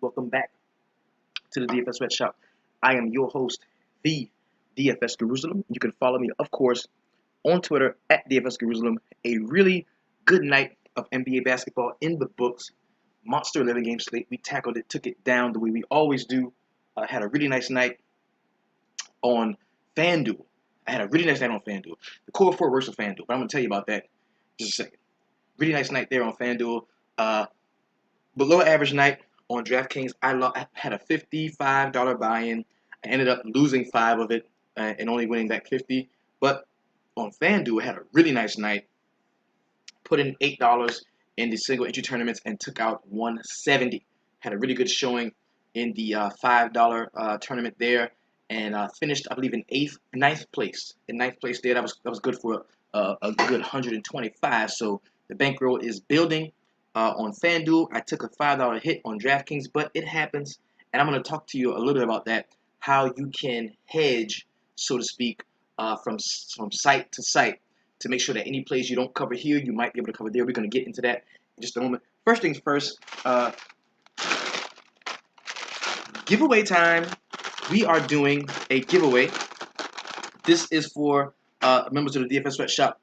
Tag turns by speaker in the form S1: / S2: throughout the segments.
S1: Welcome back to the DFS Sweatshop. I am your host, the DFS Jerusalem. You can follow me, of course, on Twitter at DFS Jerusalem. A really good night of NBA basketball in the books. Monster 11 game slate. We tackled it, took it down the way we always do. Had a really nice night on FanDuel. The Core 4 works on FanDuel, but I'm going to tell you about that in just a second. Really nice night there on FanDuel. Below average night on DraftKings. I had a $55 buy-in. I ended up losing 5 of it and only winning back 50. But on FanDuel, I had a really nice night. Put in $8 in the single entry tournaments and took out 170. Had a really good showing in the $5 tournament there, and finished, I believe, in ninth place. In ninth place there, that was good for a good 125. So the bankroll is building. On FanDuel, I took a $5 hit on DraftKings, but it happens, and I'm going to talk to you a little bit about that, how you can hedge, so to speak, from site to site to make sure that any plays you don't cover here, you might be able to cover there. We're going to get into that in just a moment. First things first, giveaway time. We are doing a giveaway. This is for members of the DFS Sweatshop.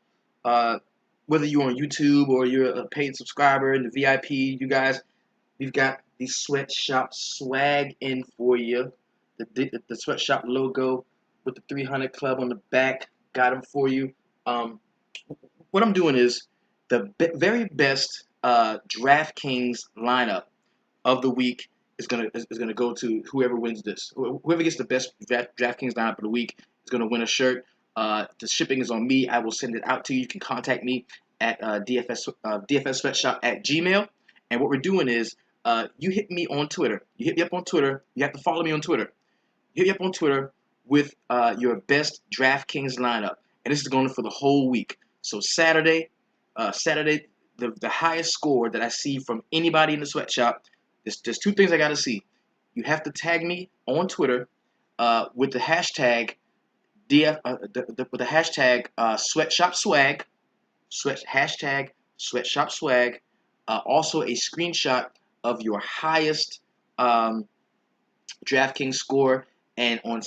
S1: Whether you're on YouTube or you're a paid subscriber in the VIP, you guys, we've got the Sweatshop swag in for you. The Sweatshop logo with the 300 Club on the back. Got them for you. What I'm doing is the very best DraftKings lineup of the week is gonna go to whoever wins this. Whoever gets the best DraftKings lineup of the week is gonna win a shirt. The shipping is on me. I will send it out to you. You can contact me at dfssweatshop at gmail. And what we're doing is you hit me on Twitter. You hit me up on Twitter. You have to follow me on Twitter. You hit me up on Twitter with your best DraftKings lineup. And this is going for the whole week. So Saturday, the highest score that I see from anybody in the sweatshop, there's 2 things I got to see. You have to tag me on Twitter with the hashtag sweatshop swag, hashtag sweatshop swag. Also a screenshot of your highest DraftKings score, and on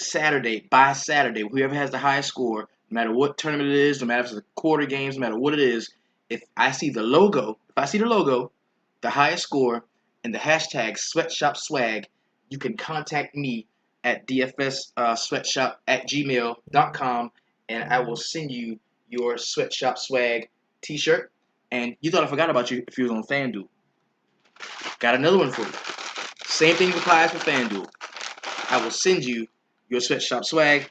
S1: by Saturday, whoever has the highest score, no matter what tournament it is, no matter if it's a quarter games, no matter what it is, if I see the logo, the highest score, and the hashtag sweatshop swag, you can contact me at dfssweatshop at gmail.com, and I will send you your sweatshop swag t-shirt. And you thought I forgot about you if you was on FanDuel. Got another one for you. Same thing applies for FanDuel. I will send you your sweatshop swag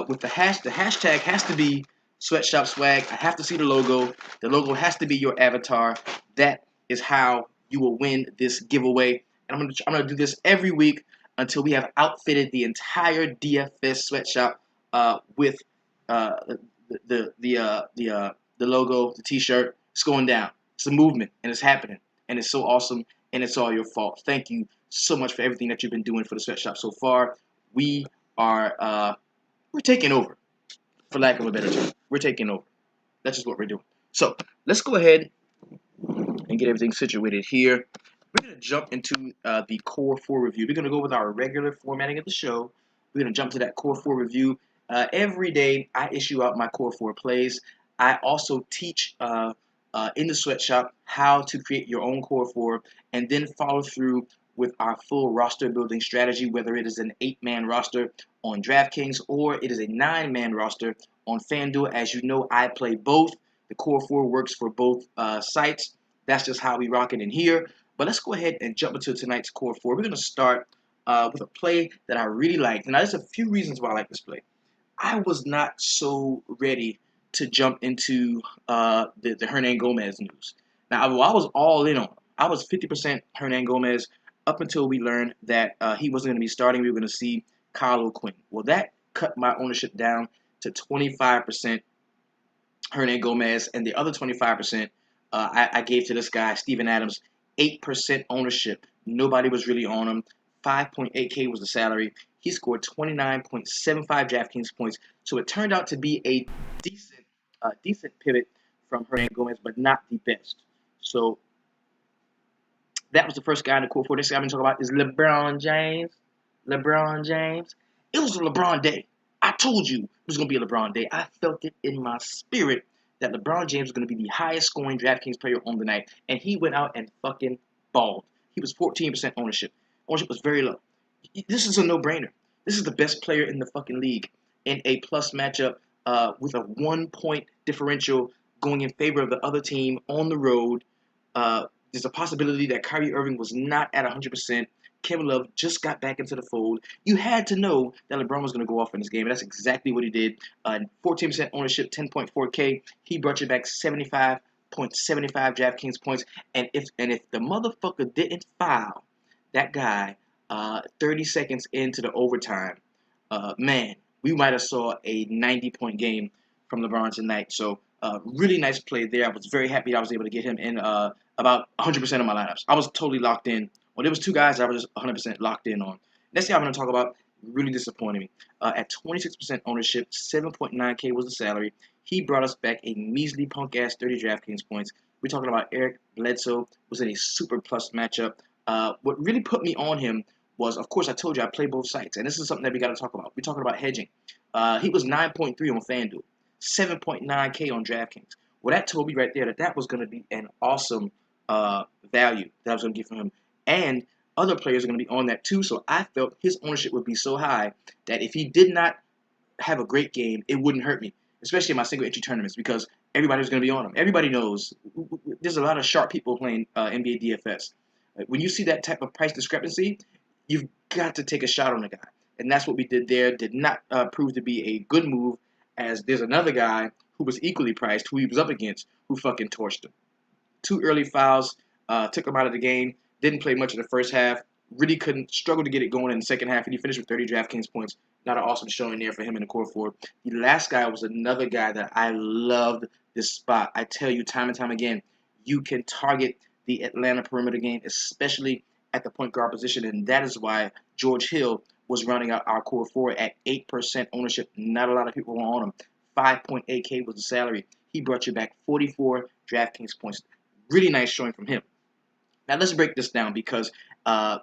S1: with the hashtag has to be sweatshop swag. I have to see the logo. The logo has to be your avatar. That is how you will win this giveaway. And I'm gonna do this every week until we have outfitted the entire DFS sweatshop with the logo, the t-shirt. It's going down. It's a movement, and it's happening, and it's so awesome, and it's all your fault. Thank you so much for everything that you've been doing for the sweatshop so far. We are we're taking over, for lack of a better term. We're taking over. That's just what we're doing. So let's go ahead and get everything situated here. We're going to jump into the Core 4 review. We're going to go with our regular formatting of the show. We're going to jump to that Core 4 review. Every day, I issue out my Core 4 plays. I also teach in the sweatshop how to create your own Core 4 and then follow through with our full roster building strategy, whether it is an 8-man roster on DraftKings or it is a 9-man roster on FanDuel. As you know, I play both. The Core 4 works for both sites. That's just how we rock it in here. But let's go ahead and jump into tonight's Core 4. We're going to start with a play that I really liked. Now, there's a few reasons why I like this play. I was not so ready to jump into the Hernan Gomez news. Now, I was all in on him. I was 50% Hernan Gomez up until we learned that he wasn't going to be starting. We were going to see Kyle O'Quinn. Well, that cut my ownership down to 25% Hernan Gomez, and the other 25% I gave to this guy, Steven Adams, 8% ownership. Nobody was really on him. 5.8K was the salary. He scored 29.75 DraftKings points. So it turned out to be a decent pivot from Hernan Gomez, but not the best. So That was the first guy in the core four. This guy I'm going to talk about is LeBron James. LeBron James. It was a LeBron day. I told you it was going to be a LeBron day. I felt it in my spirit that LeBron James was going to be the highest scoring DraftKings player on the night. And he went out and fucking balled. He was 14% ownership. Ownership was very low. This is a no-brainer. This is the best player in the fucking league in a plus matchup with a 1-point differential going in favor of the other team on the road. There's a possibility that Kyrie Irving was not at 100%. Kevin Love just got back into the fold. You had to know that LeBron was going to go off in this game, and that's exactly what he did. 14% ownership, 10.4K. He brought you back 75.75 DraftKings points. And if the motherfucker didn't foul that guy 30 seconds into the overtime, man, we might have saw a 90-point game from LeBron tonight. So really nice play there. I was very happy that I was able to get him in about 100% of my lineups. I was totally locked in. Well, there was two guys I was just 100% locked in on. Next thing I'm going to talk about really disappointed me. At 26% ownership, 7.9K was the salary. He brought us back a measly punk-ass 30 DraftKings points. We're talking about Eric Bledsoe. Was in a super plus matchup. What really put me on him was, of course, I told you I play both sites, and this is something that we got to talk about. We're talking about hedging. He was 9.3 on FanDuel, 7.9K on DraftKings. Well, that told me right there that was going to be an awesome value that I was going to get from him. And other players are going to be on that too, so I felt his ownership would be so high that if he did not have a great game, it wouldn't hurt me, especially in my single entry tournaments, because everybody was going to be on him. Everybody knows there's a lot of sharp people playing NBA DFS. When you see that type of price discrepancy, you've got to take a shot on the guy. And that's what we did there. Did not prove to be a good move, as there's another guy who was equally priced, who he was up against, who fucking torched him. 2 early fouls, took him out of the game. Didn't play much in the first half. Really struggled to get it going in the second half. And he finished with 30 DraftKings points. Not an awesome showing there for him in the core four. The last guy was another guy that I loved this spot. I tell you time and time again, you can target the Atlanta perimeter game, especially at the point guard position. And that is why George Hill was rounding out our core four at 8% ownership. Not a lot of people were on him. 5.8K was the salary. He brought you back 44 DraftKings points. Really nice showing from him. Now let's break this down, because I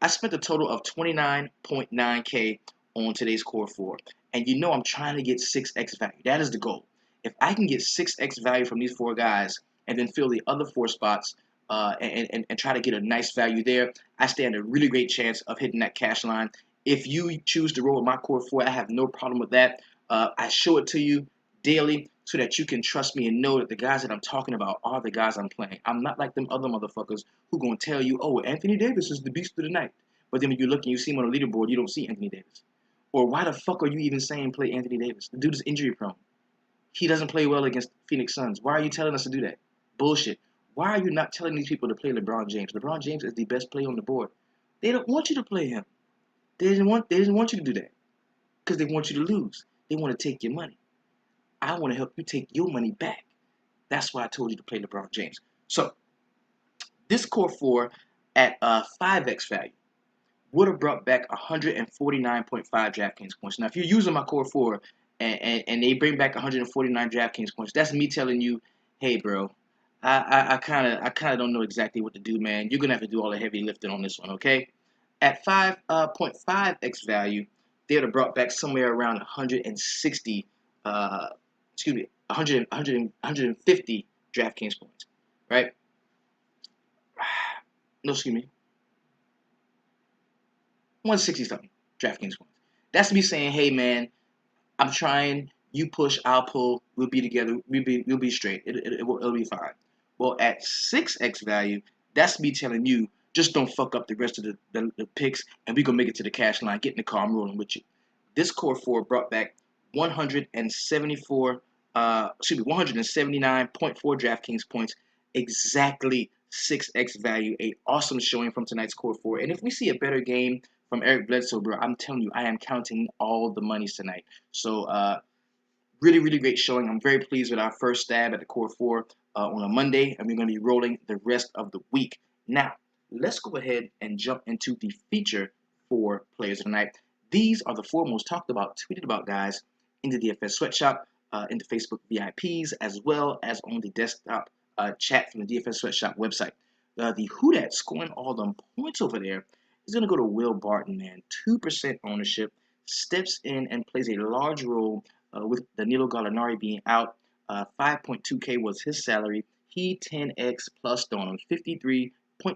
S1: spent a total of 29.9K on today's core four. And you know I'm trying to get 6x value. That is the goal. If I can get 6x value from these four guys and then fill the other 4 spots and try to get a nice value there, I stand a really great chance of hitting that cash line. If you choose to roll with my core four, I have no problem with that. I show it to you daily so that you can trust me and know that the guys that I'm talking about are the guys I'm playing. I'm not like them other motherfuckers who going to tell you, oh, Anthony Davis is the beast of the night. But then when you look and you see him on the leaderboard, you don't see Anthony Davis. Or why the fuck are you even saying play Anthony Davis? The dude is injury prone. He doesn't play well against Phoenix Suns. Why are you telling us to do that? Bullshit. Why are you not telling these people to play LeBron James? LeBron James is the best player on the board. They don't want you to play him. They didn't want you to do that, because they want you to lose. They want to take your money. I want to help you take your money back. That's why I told you to play LeBron James. So this core four at 5x value would have brought back 149.5 DraftKings points. Now, if you're using my core four and they bring back 149 DraftKings points, that's me telling you, hey, bro, I kind of don't know exactly what to do, man. You're gonna have to do all the heavy lifting on this one, okay? At 5.5x value, they would have brought back somewhere around 150 DraftKings points, right? No, excuse me, 160 something DraftKings points. That's me saying, hey, man, I'm trying. You push, I'll pull. We'll be together. We'll be straight. It'll be fine. Well, at 6x value, that's me telling you, just don't fuck up the rest of the picks, and we're going to make it to the cash line. Get in the car, I'm rolling with you. This core four brought back 179.4 DraftKings points, exactly 6x value. A awesome showing from tonight's core four. And if we see a better game from Eric Bledsoe, bro, I'm telling you, I am counting all the monies tonight. So, really, really great showing. I'm very pleased with our first stab at the core four on a Monday, and we're going to be rolling the rest of the week. Now, let's go ahead and jump into the feature for players of the night. These are the 4 most talked about, tweeted about guys in the DFS Sweatshop, in the Facebook VIPs, as well as on the desktop chat from the DFS Sweatshop website. The who that scoring all them points over there is going to go to Will Barton, man. 2% ownership, steps in and plays a large role with Danilo Gallinari being out. 5.2K was his salary. He 10x plus on him, 53.5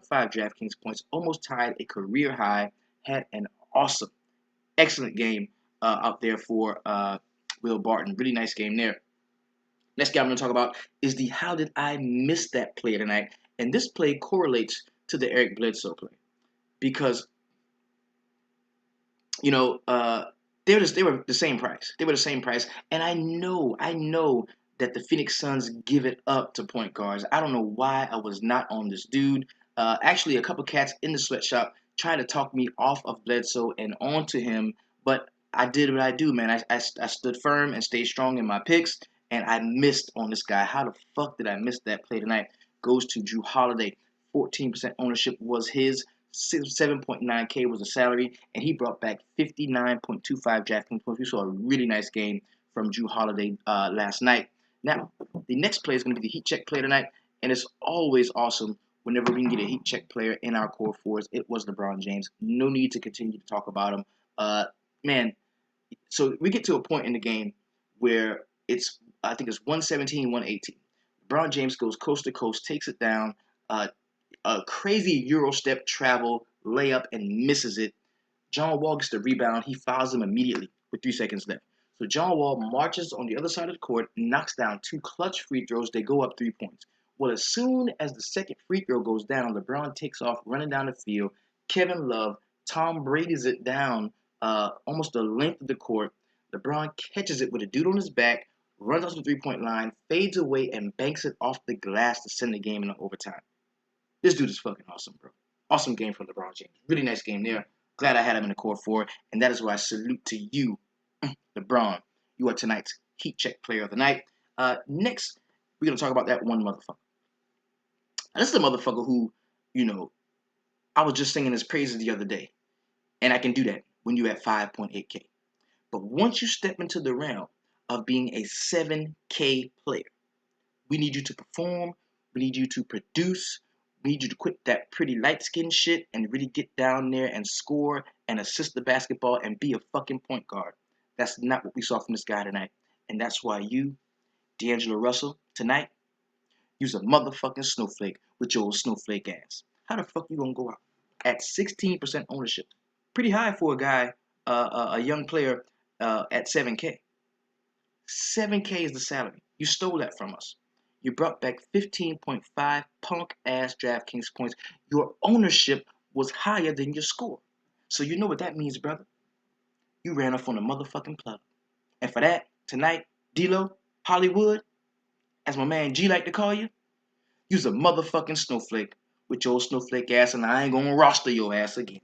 S1: DraftKings points, almost tied a career high. Had an awesome, excellent game out there for Will Barton. Really nice game there. Next guy I'm going to talk about is the how did I miss that play tonight? And this play correlates to the Eric Bledsoe play because you know they were the same price. They were the same price, and I know that the Phoenix Suns give it up to point guards. I don't know why I was not on this dude. Actually, a couple cats in the sweatshop tried to talk me off of Bledsoe and onto him, but I did what I do, man. I stood firm and stayed strong in my picks, and I missed on this guy. How the fuck did I miss that play tonight? Goes to Drew Holiday. 14% ownership was his. 7.9K was the salary, and he brought back 59.25 DraftKings points. We saw a really nice game from Drew Holiday last night. Now, the next play is going to be the heat check play tonight, and it's always awesome whenever we can get a heat check player in our core fours. It was LeBron James. No need to continue to talk about him. Man, so we get to a point in the game where I think it's 117, 118. LeBron James goes coast to coast, takes it down. A crazy Euro step travel layup and misses it. John Wall gets the rebound. He fouls him immediately with 3 seconds left. So John Wall marches on the other side of the court, knocks down 2 clutch free throws. They go up 3 points. Well, as soon as the second free throw goes down, LeBron takes off running down the field. Kevin Love, Tom Brady's it down almost the length of the court. LeBron catches it with a dude on his back, runs off the 3-point line, fades away, and banks it off the glass to send the game into overtime. This dude is fucking awesome, bro. Awesome game from LeBron James. Really nice game there. Glad I had him in the core four, and that is why I salute to you, LeBron. You are tonight's Heat Check Player of the Night. Next, we're gonna talk about that one motherfucker. Now, this is the motherfucker who, you know, I was just singing his praises the other day, and I can do that when you're at 5.8K. But once you step into the realm of being a 7K player, we need you to perform. We need you to produce. We need you to quit that pretty light skin shit and really get down there and score and assist the basketball and be a fucking point guard. That's not what we saw from this guy tonight. And that's why you, D'Angelo Russell, tonight, use a motherfucking snowflake with your old snowflake ass. How the fuck you gonna go out at 16% ownership? Pretty high for a guy, a young player at 7K. 7K is the salary. You stole that from us. You brought back 15.5 punk ass DraftKings points. Your ownership was higher than your score. So you know what that means, brother. You ran off on a motherfucking plug. And for that, tonight, D-Lo, Hollywood, as my man G like to call you, you's a motherfucking snowflake with your old snowflake ass, and I ain't gonna roster your ass again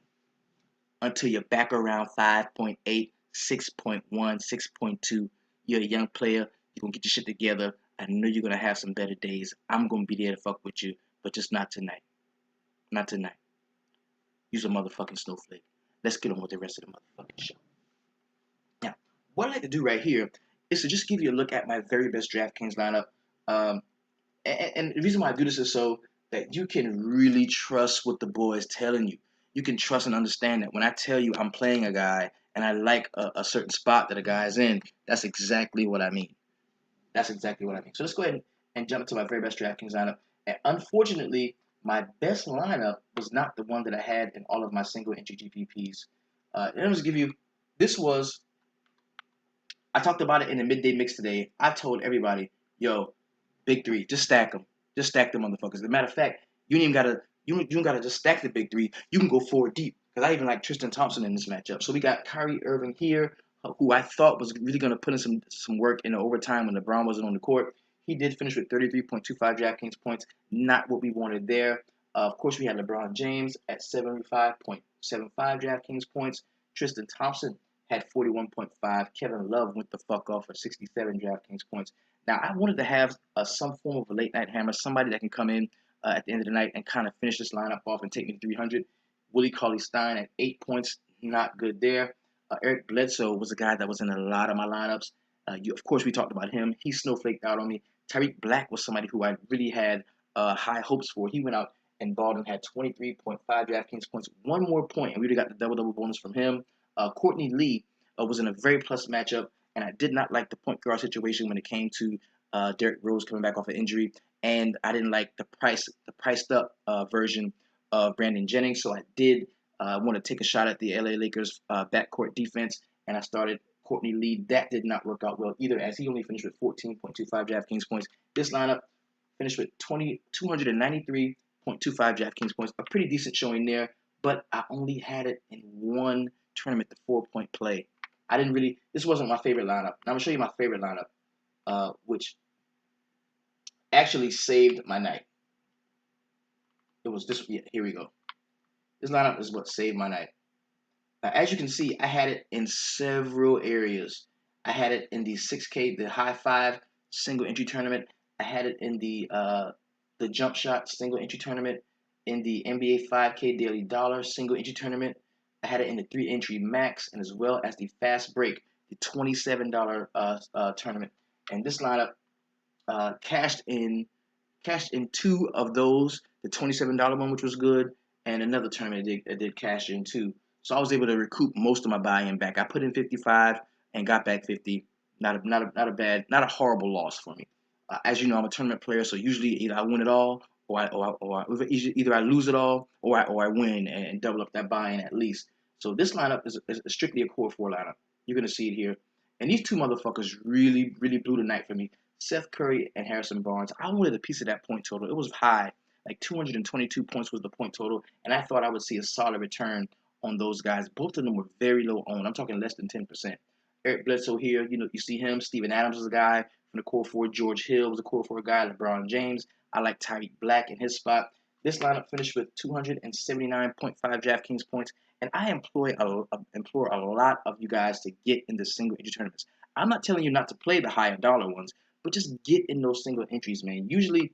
S1: until you're back around 5.8, 6.1, 6.2. You're a young player. You're gonna get your shit together. I know you're gonna have some better days. I'm gonna be there to fuck with you, but just not tonight. Not tonight. Use a motherfucking snowflake. Let's get on with the rest of the motherfucking show. Now, what I like to do right here is to just give you a look at my very best DraftKings lineup. And the reason why I do this is so that you can really trust what the boy is telling you. You can trust and understand that when I tell you I'm playing a guy and I like a certain spot that a guy is in, that's exactly what I mean. That's exactly what I mean. So let's go ahead and jump into my very best DraftKings lineup. And unfortunately, my best lineup was not the one that I had in all of my single entry GPPs. Let me just give you, this was, I talked about it in the midday mix today. I told everybody, yo, big three, just stack them. Just stack them motherfuckers. As a matter of fact, you don't gotta just stack the big three. You can go four deep. Because I even like Tristan Thompson in this matchup. So we got Kyrie Irving here, who I thought was really going to put in some work in the overtime when LeBron wasn't on the court. He did finish with 33.25 DraftKings points. Not what we wanted there. Of course, we had LeBron James at 75.75 DraftKings points. Tristan Thompson had 41.5. Kevin Love went the fuck off for 67 DraftKings points. Now, I wanted to have some form of a late night hammer, somebody that can come in at the end of the night and kind of finish this lineup off and take me to 300. Willie Cauley-Stein at 8 points, not good there. Eric Bledsoe was a guy that was in a lot of my lineups. Of course, we talked about him. He snowflaked out on me. Tariq Black was somebody who I really had high hopes for. He went out and Baldwin had 23.5 DraftKings points, one more point, and we would have got the double-double bonus from him. Courtney Lee was in a very plus matchup, and I did not like the point guard situation when it came to Derrick Rose coming back off an injury, and I didn't like the priced up version of Brandon Jennings, so I did want to take a shot at the LA Lakers backcourt defense, and I started Courtney Lee. That did not work out well either, as he only finished with 14.25 DraftKings points. This lineup finished with 293.25 DraftKings points, a pretty decent showing there, but I only had it in one tournament, the 4-point play. I didn't really, this wasn't my favorite lineup. Now I'm going to show you my favorite lineup, which actually saved my night. It was this, yeah, here we go. This lineup is what saved my night. Now, as you can see, I had it in several areas. I had it in the 6K, the high five single entry tournament. I had it in the jump shot single entry tournament, in the NBA 5K daily dollar single entry tournament. I had it in the 3 entry max, and as well as the fast break, the $27 tournament. And this lineup cashed in 2 of those, the $27 one, which was good, and another tournament that did cash in too. So I was able to recoup most of my buy-in back. I put in 55 and got back 50. Not a horrible loss for me. As you know, I'm a tournament player, so usually either I win it all, either I lose it all, or I win and double up that buy-in at least. So this lineup is strictly a core 4 lineup. You're gonna see it here, and these two motherfuckers really blew the night for me. Seth Curry and Harrison Barnes. I wanted a piece of that point total. It was high, like 222 points was the point total, and I thought I would see a solid return on those guys. Both of them were very low owned. I'm talking less than 10%. Eric Bledsoe here, you see him. Steven Adams was a guy from the core 4. George Hill was a core 4 guy. LeBron James. I like Tyreek Black in his spot. This lineup finished with 279.5 DraftKings points, and I implore a lot of you guys to get in the single entry tournaments. I'm not telling you not to play the higher dollar ones, but just get in those single entries, man. Usually,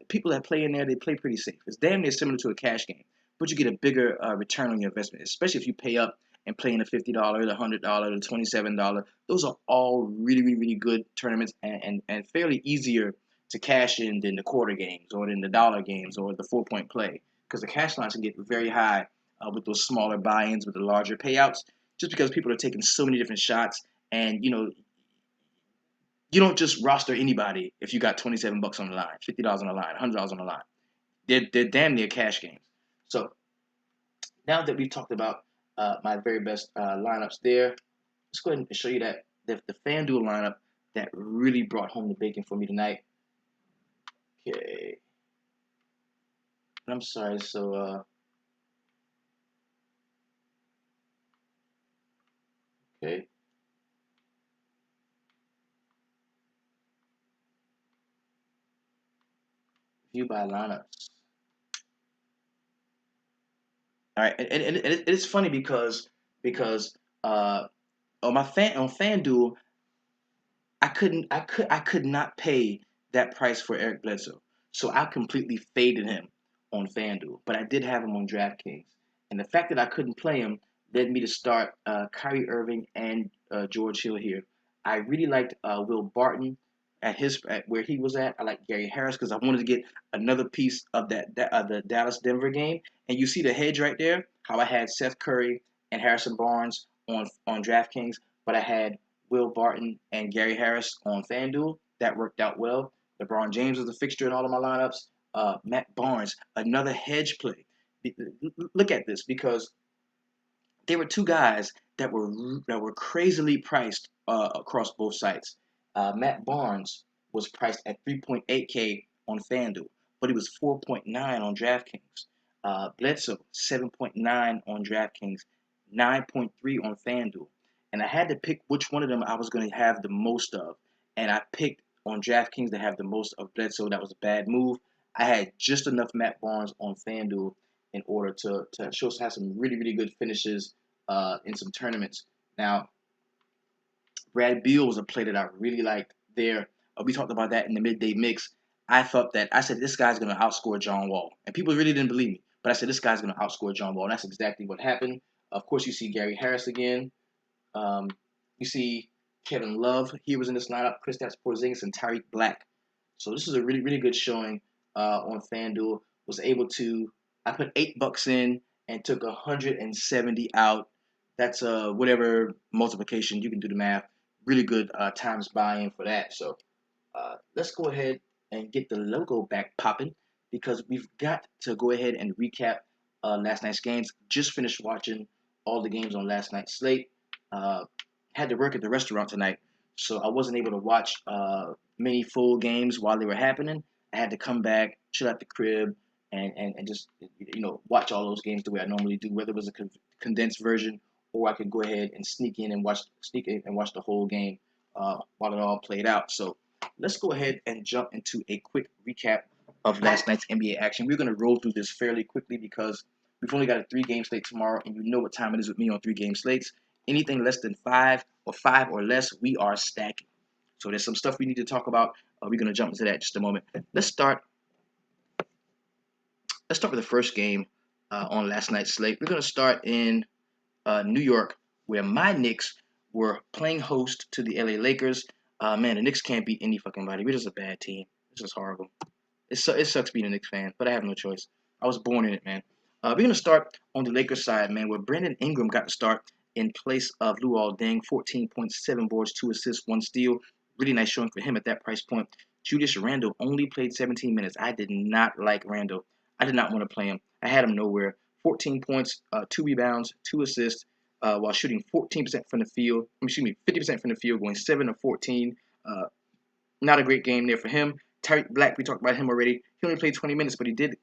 S1: people that play in there, they play pretty safe. It's damn near similar to a cash game, but you get a bigger return on your investment, especially if you pay up and play in the $50, the $100, the $27. Those are all really good tournaments and fairly easier to cash in than the quarter games or than the dollar games or the 4-point play, because the cash lines can get very high with those smaller buy-ins with the larger payouts, just because people are taking so many different shots, and you don't just roster anybody if you got $27 on the line, $50 on the line, $100 on the line. They're damn near cash games. So now that we've talked about my very best lineups there, let's go ahead and show you that the FanDuel lineup that really brought home the bacon for me tonight. Okay. I'm sorry, so okay. View by lineups. All right, and it's funny because on FanDuel, I could not pay that price for Eric Bledsoe. So I completely faded him on FanDuel. But I did have him on DraftKings. And the fact that I couldn't play him led me to start Kyrie Irving and George Hill here. I really liked Will Barton at where he was at. I like Gary Harris because I wanted to get another piece of the Dallas Denver game. And you see the hedge right there, how I had Seth Curry and Harrison Barnes on DraftKings, but I had Will Barton and Gary Harris on FanDuel. That worked out well. LeBron James was a fixture in all of my lineups. Matt Barnes, another hedge play. Look at this, because there were two guys that were crazily priced across both sites. Matt Barnes was priced at 3.8K on FanDuel, but he was 4.9 on DraftKings. Bledsoe 7.9 on DraftKings, 9.3 on FanDuel, and I had to pick which one of them I was going to have the most of, and I picked on DraftKings to have the most of Bledsoe. That was a bad move. I had just enough Matt Barnes on FanDuel in order to have some really good finishes in some tournaments. Now, Brad Beal was a play that I really liked there. We talked about that in the midday mix. I said this guy's going to outscore John Wall, and people really didn't believe me. But I said this guy's going to outscore John Wall, and that's exactly what happened. Of course, you see Gary Harris again. You see Kevin Love. He was in this lineup. Kristaps Porzingis and Tyreek Black. So this is a really good showing on FanDuel. was able to. I put $8 in and took 170 out. That's whatever multiplication, you can do the math. Really good times buy-in for that. So let's go ahead and get the logo back popping because we've got to go ahead and recap last night's games. Just finished watching all the games on last night's slate. Uh, had to work at the restaurant tonight, so I wasn't able to watch many full games while they were happening. I had to come back, chill at the crib, and just watch all those games the way I normally do, whether it was a condensed version or I could go ahead and sneak in and watch the whole game while it all played out. So let's go ahead and jump into a quick recap of last night's NBA action. We're going to roll through this fairly quickly because we've only got a 3-game slate tomorrow, and you know what time it is with me on 3-game slates. Anything less than five or less, we are stacking. So there's some stuff we need to talk about. We're going to jump into that in just a moment. Let's start with the first game on last night's slate. We're going to start in New York, where my Knicks were playing host to the LA Lakers. Man, the Knicks can't beat any fucking body. We're just a bad team. This is horrible. It sucks being a Knicks fan, but I have no choice. I was born in it, man. We're going to start on the Lakers side, man, where Brandon Ingram got to start in place of Luol Deng. 14.7 boards, 2 assists, 1 steal. Really nice showing for him at that price point. Julius Randle only played 17 minutes. I did not like Randle. I did not want to play him. I had him nowhere. 14 points, 2 rebounds, 2 assists, while shooting 14% from the field. 50% from the field, going 7 of 14. Not a great game there for him. Tariq Black, we talked about him already. He only played 20 minutes, but he did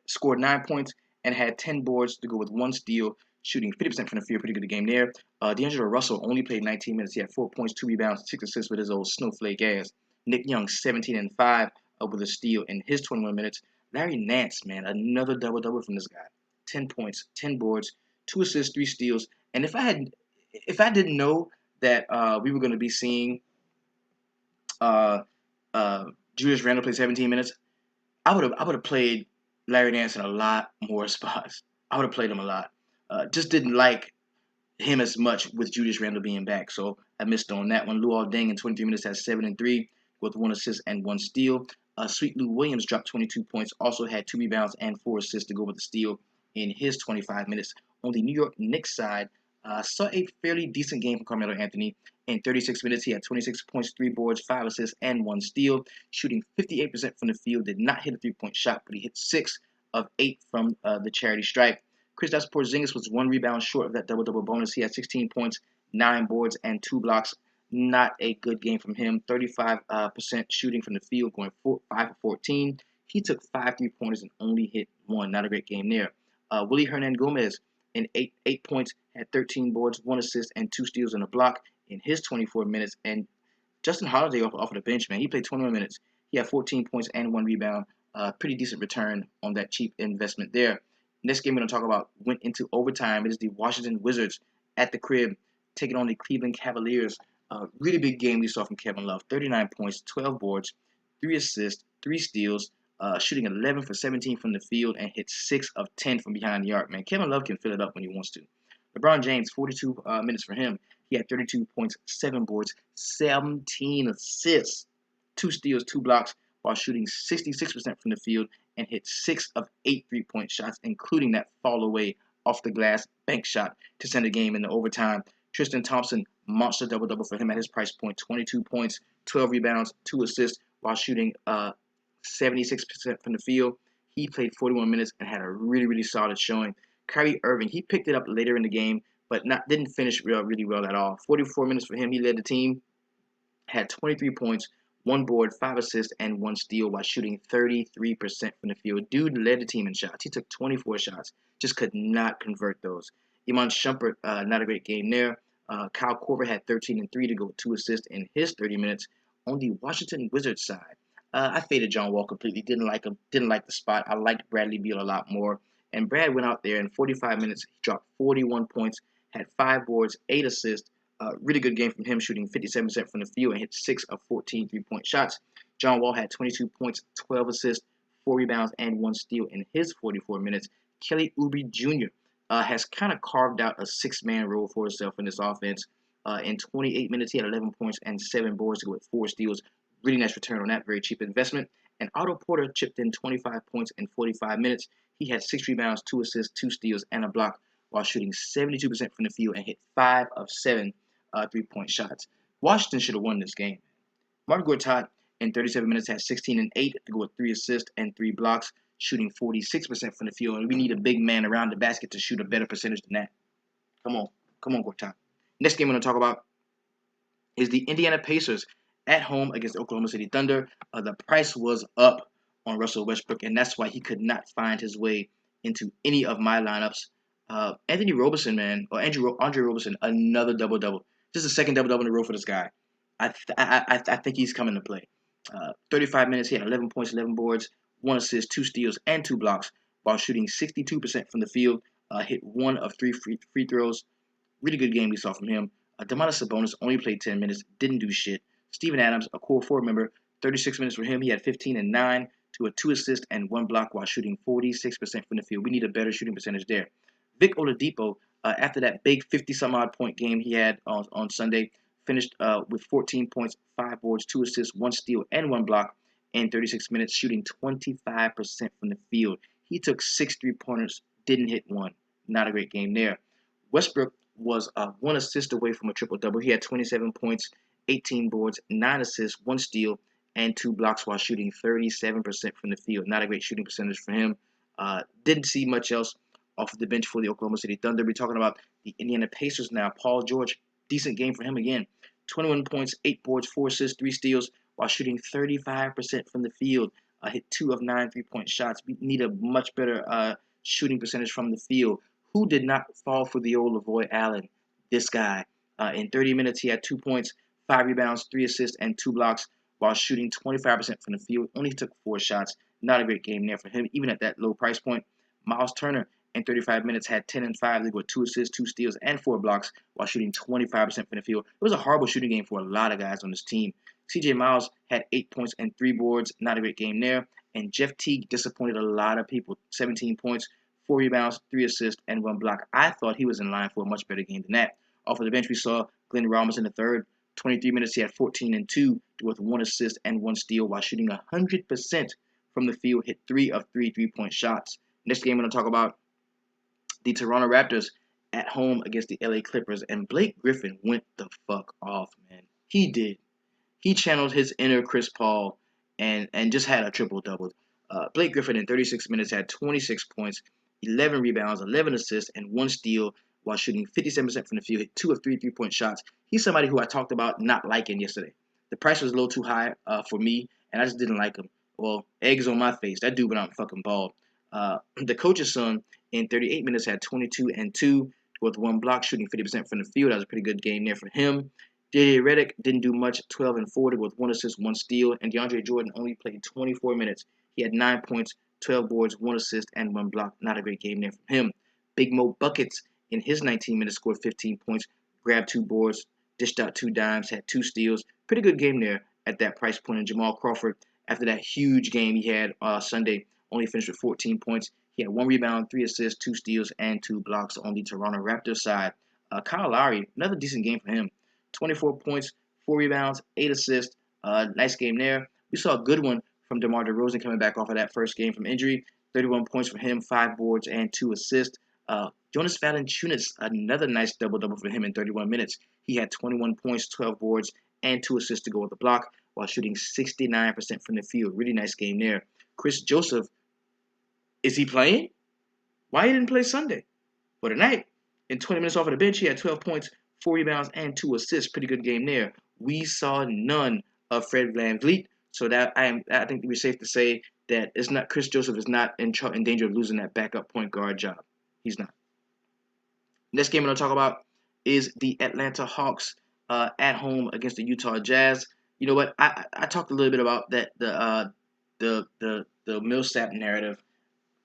S1: score 9 points and had 10 boards to go with 1 steal, shooting 50% from the field. Pretty good game there. D'Angelo Russell only played 19 minutes. He had 4 points, 2 rebounds, 6 assists with his old snowflake ass. Nick Young, 17 and 5 with a steal in his 21 minutes. Larry Nance, man, another double-double from this guy. 10 points, 10 boards, 2 assists, 3 steals. And if I didn't know that we were going to be seeing Julius Randle play 17 minutes, I would have played Larry Nance in a lot more spots. I would have played him a lot. Just didn't like him as much with Julius Randle being back, so I missed on that one. Luol Deng in 23 minutes has 7 and 3 with 1 assist and 1 steal. Sweet Lou Williams dropped 22 points, also had 2 rebounds and 4 assists to go with the steal in his 25 minutes. On the New York Knicks side, saw a fairly decent game from Carmelo Anthony. In 36 minutes, he had 26 points, 3 boards, 5 assists, and 1 steal, shooting 58% from the field. Did not hit a 3-point shot, but he hit 6 of 8 from the charity stripe. Kristaps Porzingis was 1 rebound short of that double-double bonus. He had 16 points, 9 boards, and 2 blocks. Not a good game from him. 35% shooting from the field, going 5 for 14. He took 5 3-pointers and only hit 1. Not a great game there. Willie Hernangomez in 8 points, had 13 boards, 1 assist, and 2 steals and a block in his 24 minutes. And Justin Holiday off of the bench, man, he played 21 minutes. He had 14 points and 1 rebound. Pretty decent return on that cheap investment there. Next game we're going to talk about went into overtime. It is the Washington Wizards at the crib taking on the Cleveland Cavaliers. Really big game we saw from Kevin Love. 39 points, 12 boards, 3 assists, 3 steals, shooting 11 for 17 from the field and hit 6 of 10 from behind the arc. Man, Kevin Love can fill it up when he wants to. LeBron James, 42 minutes for him. He had 32 points, 7 boards, 17 assists, 2 steals, 2 blocks, while shooting 66% from the field and hit 6 of 8 3-point shots, including that fall away off the glass bank shot to send the game into overtime. Tristan Thompson, monster double-double for him at his price point, 22 points, 12 rebounds, 2 assists, while shooting 76% from the field. He played 41 minutes and had a really, really solid showing. Kyrie Irving, he picked it up later in the game, but didn't finish really well at all. 44 minutes for him. He led the team, had 23 points, 1 board, 5 assists, and 1 steal while shooting 33% from the field. Dude led the team in shots. He took 24 shots, just could not convert those. Iman Shumpert, not a great game there. Kyle Korver had 13 and 3 to go with 2 assists in his 30 minutes. On the Washington Wizards side, I faded John Wall completely. Didn't like him. Didn't like the spot. I liked Bradley Beal a lot more. And Brad went out there in 45 minutes. He dropped 41 points, had 5 boards, 8 assists. Really good game from him, shooting 57% from the field and hit 6 of 14 3-point shots. John Wall had 22 points, 12 assists, 4 rebounds, and 1 steal in his 44 minutes. Kelly Oubre Jr. Has kind of carved out a 6-man role for himself in this offense. In 28 minutes, he had 11 points and 7 boards to go with 4 steals. Really nice return on that very cheap investment. And Otto Porter chipped in 25 points in 45 minutes. He had 6 rebounds, 2 assists, 2 steals, and a block while shooting 72% from the field and hit 5 of 7 3-point shots. Washington should have won this game. Martin Gortat in 37 minutes had 16 and 8 to go with 3 assists and 3 blocks, shooting 46% from the field. And we need a big man around the basket to shoot a better percentage than that. Come on, Gortat. Next game I'm going to talk about is the Indiana Pacers at home against the Oklahoma City Thunder. The price was up on Russell Westbrook, and that's why he could not find his way into any of my lineups. Anthony Roberson, man, or Andre Roberson, another double-double. Just a second double-double in a row for this guy. I think he's coming to play. 35 minutes, he had 11 points, 11 boards, 1 assist, 2 steals, and 2 blocks while shooting 62% from the field. Hit 1 of 3 free throws. Really good game we saw from him. Domantas Sabonis only played 10 minutes, didn't do shit. Steven Adams, a core 4 member, 36 minutes for him. He had 15 and 9 to a 2 assist and 1 block while shooting 46% from the field. We need a better shooting percentage there. Vic Oladipo, after that big 50-some-odd point game he had on Sunday, finished with 14 points, 5 boards, 2 assists, 1 steal, and 1 block in 36 minutes, shooting 25% from the field. He took 6 3-pointers, didn't hit one. Not a great game there. Westbrook was 1 assist away from a triple-double. He had 27 points, 18 boards, 9 assists, 1 steal, and 2 blocks while shooting 37% from the field. Not a great shooting percentage for him. Didn't see much else off of the bench for the Oklahoma City Thunder. We're talking about the Indiana Pacers now. Paul George, decent game for him again. 21 points, 8 boards, 4 assists, 3 steals while shooting 35% from the field. Hit 2 of 9 3-point shots. We need a much better shooting percentage from the field. Who did not fall for the old Lavoy Allen? This guy. In 30 minutes, he had 2 points, 5 rebounds, 3 assists, and 2 blocks while shooting 25% from the field. Only took 4 shots. Not a great game there for him, even at that low price point. Miles Turner, in 35 minutes, had 10 and 5, with 2 assists, 2 steals, and 4 blocks while shooting 25% from the field. It was a horrible shooting game for a lot of guys on this team. CJ Miles had 8 points and 3 boards. Not a great game there. And Jeff Teague disappointed a lot of people. 17 points, 4 rebounds, 3 assists, and 1 block. I thought he was in line for a much better game than that. Off of the bench, we saw Glenn Robinson III. 23 minutes, he had 14 and 2 with 1 assist and 1 steal while shooting 100% from the field. Hit 3 of 3 3-point shots. Next game I'm going to talk about the Toronto Raptors at home against the LA Clippers. And Blake Griffin went the fuck off, man. He did. He channeled his inner Chris Paul and just had a triple-double. Blake Griffin in 36 minutes had 26 points, 11 rebounds, 11 assists, and 1 steal while shooting 57% from the field, hit 2 of 3 3-point shots. He's somebody who I talked about not liking yesterday. The price was a little too high for me, and I just didn't like him. Well, eggs on my face. That dude went out and fucking balled. The coach's son in 38 minutes had 22 and 2 with 1 block, shooting 50% from the field. That was a pretty good game there for him. J.J. Redick didn't do much, 12 and 40 with 1 assist, 1 steal, and DeAndre Jordan only played 24 minutes. He had 9 points, 12 boards, 1 assist, and 1 block. Not a great game there for him. Big Mo Buckets in his 19 minutes scored 15 points, grabbed 2 boards, dished out 2 dimes, had 2 steals. Pretty good game there at that price point. And Jamal Crawford, after that huge game he had Sunday, only finished with 14 points. He had 1 rebound, 3 assists, 2 steals, and 2 blocks on the Toronto Raptors side. Kyle Lowry, another decent game for him. 24 points, 4 rebounds, 8 assists. Nice game there. We saw a good one from DeMar DeRozan coming back off of that first game from injury. 31 points for him, 5 boards, and 2 assists. Jonas Valanciunas, another nice double-double for him in 31 minutes. He had 21 points, 12 boards, and 2 assists to go with the block while shooting 69% from the field. Really nice game there. Chris Joseph, is he playing? Why he didn't play Sunday? For tonight, in 20 minutes off of the bench, he had 12 points, 4 rebounds, and 2 assists. Pretty good game there. We saw none of Fred VanVleet, so that I think we're safe to say that it's not Chris Joseph is not in danger of losing that backup point guard job. He's not. Next game I'm going to talk about is the Atlanta Hawks at home against the Utah Jazz. You know what? I talked a little bit about that the Millsap narrative,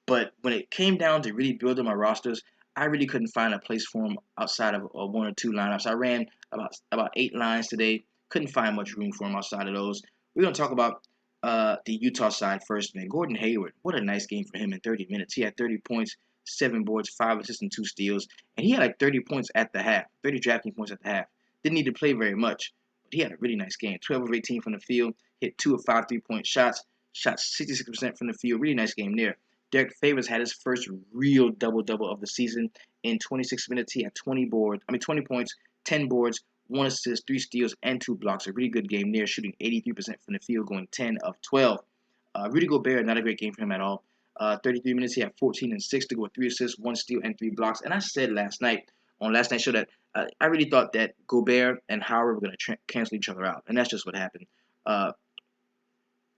S1: but when it came down to really building my rosters, I really couldn't find a place for him outside of 1 or 2 lineups. I ran about 8 lines today. Couldn't find much room for him outside of those. We're going to talk about the Utah side first, man. Gordon Hayward, what a nice game for him in 30 minutes. He had 30 points, 7 boards, 5 assists, and 2 steals. And he had like 30 points at the half, 30 drafting points at the half. Didn't need to play very much, but he had a really nice game. 12 of 18 from the field, hit 2 of 5 3-point shots, shot 66% from the field. Really nice game there. Derek Favors had his first real double-double of the season. In 26 minutes, he had 20 points, 10 boards, 1 assist, 3 steals, and 2 blocks. A really good game there, shooting 83% from the field, going 10 of 12. Rudy Gobert, not a great game for him at all. 33 minutes, he had 14 and 6 to go with 3 assists, 1 steal, and 3 blocks. And I said on last night's show that I really thought that Gobert and Howard were going to cancel each other out. And that's just what happened. Uh,